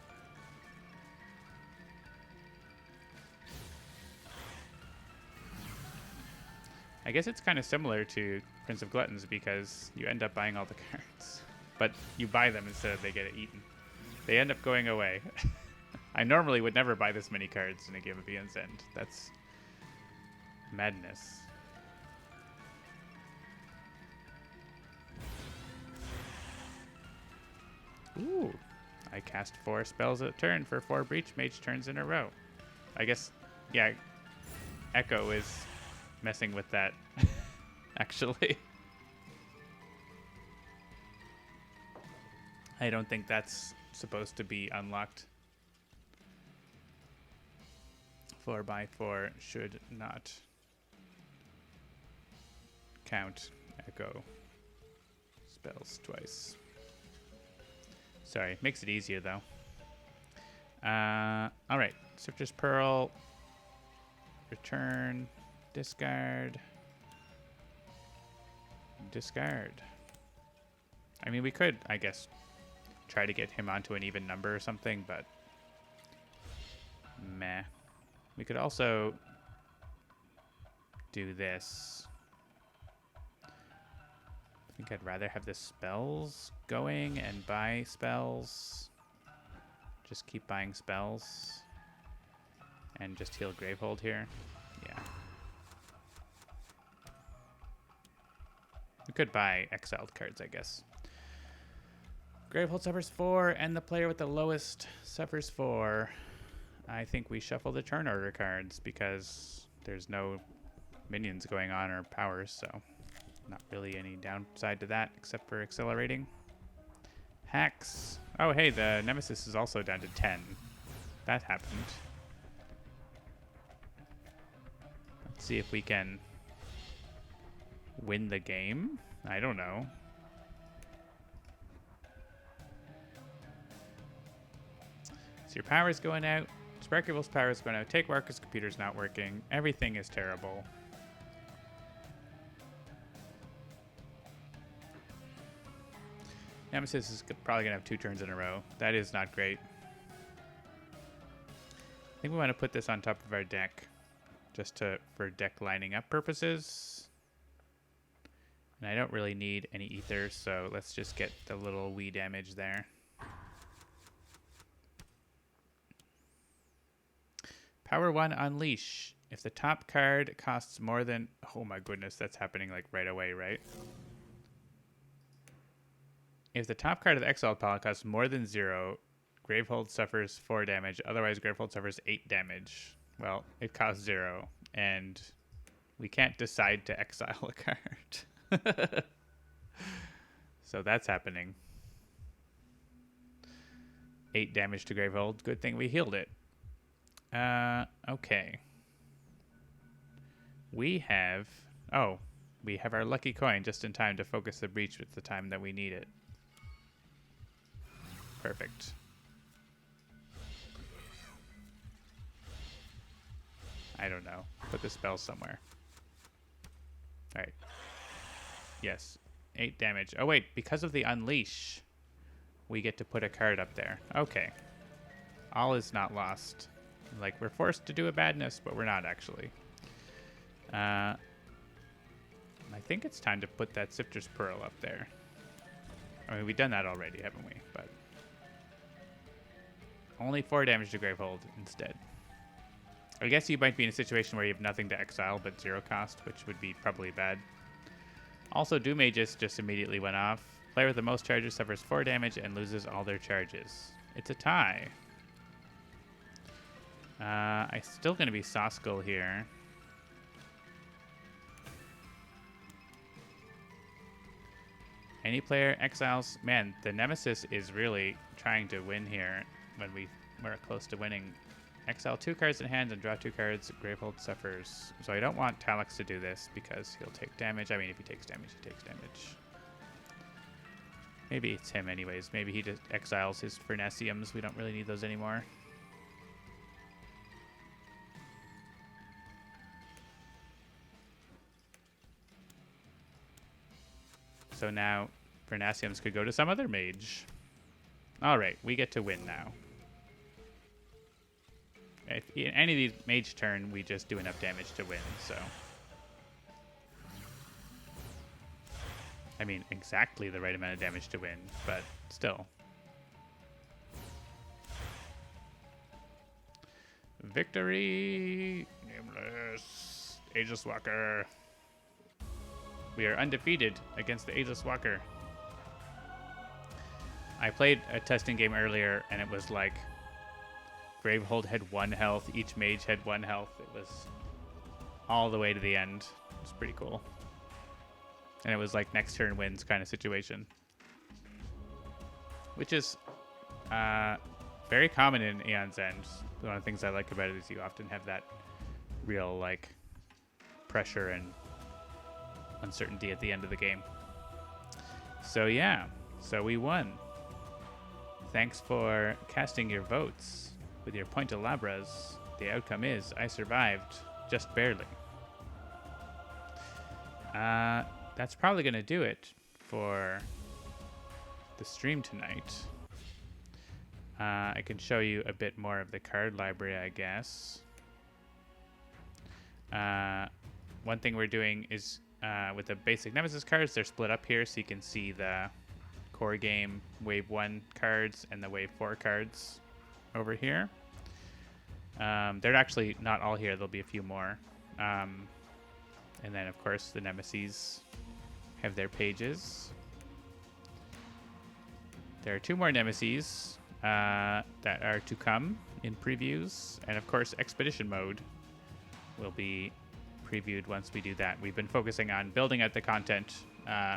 A: I guess it's kind of similar to Prince of Gluttons because you end up buying all the cards. But you buy them instead of they get eaten. They end up going away. I normally would never buy this many cards in a game of Aeon's End. That's madness. Ooh. I cast 4 spells a turn for 4 Breach Mage turns in a row. I guess, yeah, Echo is messing with that, actually. I don't think that's supposed to be unlocked. 4x4 should not count Echo spells twice. Sorry, makes it easier though. All right, Sifter's Pearl, return, discard, discard. I mean, we could, I guess, try to get him onto an even number or something, but meh. We could also do this. I think I'd rather have the spells going and buy spells. Just keep buying spells. And just heal Gravehold here. Yeah. We could buy exiled cards, I guess. Gravehold suffers 4, and the player with the lowest suffers 4. I think we shuffle the turn order cards because there's no minions going on or powers, so Not really any downside to that except for accelerating. Hacks. Oh, hey, the Nemesis is also down to 10. That happened. Let's see if we can win the game. I don't know. So your power's going out. Sparkle's power's going out. Take Marcus' computer's not working. Everything is terrible. Nemesis is probably going to have 2 turns in a row. That is not great. I think we want to put this on top of our deck just for deck lining up purposes. And I don't really need any ether, so let's just get the little wee damage there. Power 1 Unleash. If the top card costs more than... Oh my goodness, that's happening like right away, right? If the top card of the exiled pile costs more than 0, Gravehold suffers 4 damage. Otherwise, Gravehold suffers 8 damage. Well, it costs 0, and we can't decide to exile a card. So that's happening. 8 damage to Gravehold. Good thing we healed it. Okay. We have our lucky coin just in time to focus the breach at the time that we need it. Perfect. I don't know. Put the spell somewhere. All right. Yes. 8 damage. Oh, wait. Because of the Unleash, we get to put a card up there. Okay. All is not lost. Like, we're forced to do a badness, but we're not actually. I think it's time to put that Sifter's Pearl up there. I mean, we've done that already, haven't we? But only 4 damage to Gravehold instead. I guess you might be in a situation where you have nothing to exile but 0 cost, which would be probably bad. Also, Doom Aegis just immediately went off. Player with the most charges suffers 4 damage and loses all their charges. It's a tie. I'm still going to be Soskull here. Any player exiles... Man, the Nemesis is really trying to win here when we're close to winning. Exile 2 cards in hand and draw 2 cards. Gravehold suffers. So I don't want Talix to do this because he'll take damage. I mean, if he takes damage, he takes damage. Maybe it's him anyways. Maybe he just exiles his Fernesiums. We don't really need those anymore. So now Fernesiums could go to some other mage. All right, we get to win now. If in any of these mage turn, we just do enough damage to win, so. I mean, exactly the right amount of damage to win, but still. Victory! Nameless. Ageless Walker. We are undefeated against the Ageless Walker. I played a testing game earlier, and it was like Gravehold had 1 health, each mage had 1 health. It was all the way to the end. It was pretty cool. And it was like next turn wins kind of situation. Which is very common in Aeon's End. One of the things I like about it is you often have that real like pressure and uncertainty at the end of the game. So yeah, so we won. Thanks for casting your votes with your Handelabras. The outcome is I survived, just barely. That's probably going to do it for the stream tonight. I can show you a bit more of the card library, I guess. One thing we're doing is with the basic Nemesis cards, they're split up here so you can see the core game Wave 1 cards and the Wave 4 cards over here. They're actually not all here. There'll be a few more. And then, of course, the Nemesis have their pages. There are 2 more Nemesis that are to come in previews. And, of course, Expedition Mode will be previewed once we do that. We've been focusing on building out the content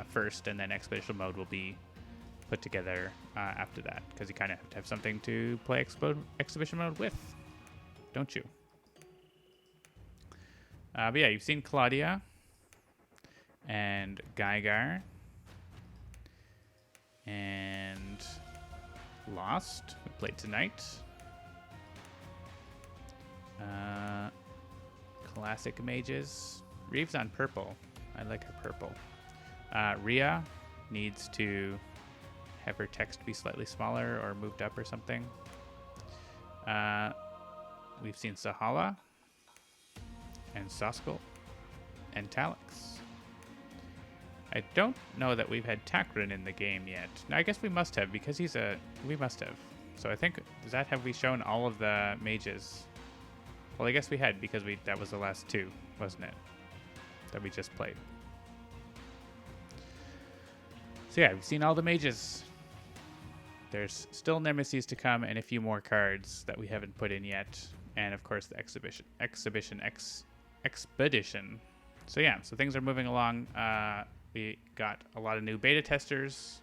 A: first, and then Expedition Mode will be put together after that, because you kind of have to have something to play Exhibition Mode with, don't you? But yeah, you've seen Claudia and Gygar and Lost. We played tonight. Classic mages. Reeve's on purple. I like her purple. Rhea needs to have her text be slightly smaller or moved up or something. We've seen Sahala and Soskull and Talix. I don't know that we've had Takrin in the game yet. No, I guess we must have, because we must have. So I think, have we shown all of the mages? Well, I guess we had, because that was the last two, wasn't it? That we just played. So yeah, we've seen all the mages. There's still Nemesis to come and a few more cards that we haven't put in yet. And of course the expedition. So yeah, so things are moving along. We got a lot of new beta testers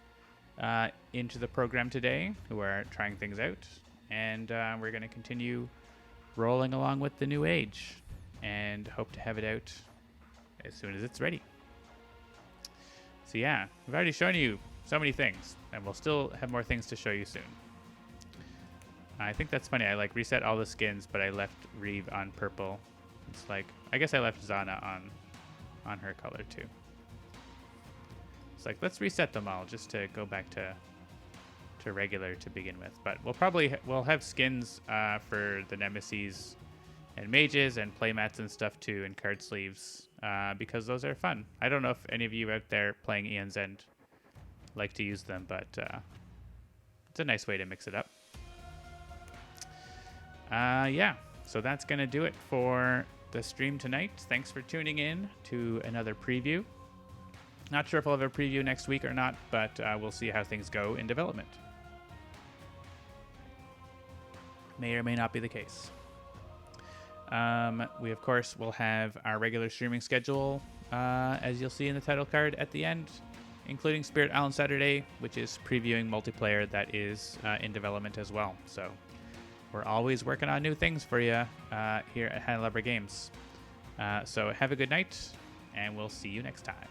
A: into the program today who are trying things out. And we're going to continue rolling along with the new age and hope to have it out as soon as it's ready. So yeah, we've already shown you so many things, and we'll still have more things to show you soon. I think that's funny. I reset all the skins, but I left Reeve on purple. It's I guess I left Zana on her color too. It's let's reset them all just to go back to regular to begin with. But we'll have skins for the Nemesis and mages and playmats and stuff too, and card sleeves, because those are fun. I don't know if any of you out there playing Aeon's End like to use them, but it's a nice way to mix it up. Yeah, so that's gonna do it for the stream tonight. Thanks for tuning in to another preview. Not sure if I'll have a preview next week or not, but we'll see how things go in development. May or may not be the case. We, of course, will have our regular streaming schedule, as you'll see in the title card at the end, including Spirit Island Saturday, which is previewing multiplayer that is in development as well. So we're always working on new things for you here at Handelabra Games. So have a good night, and we'll see you next time.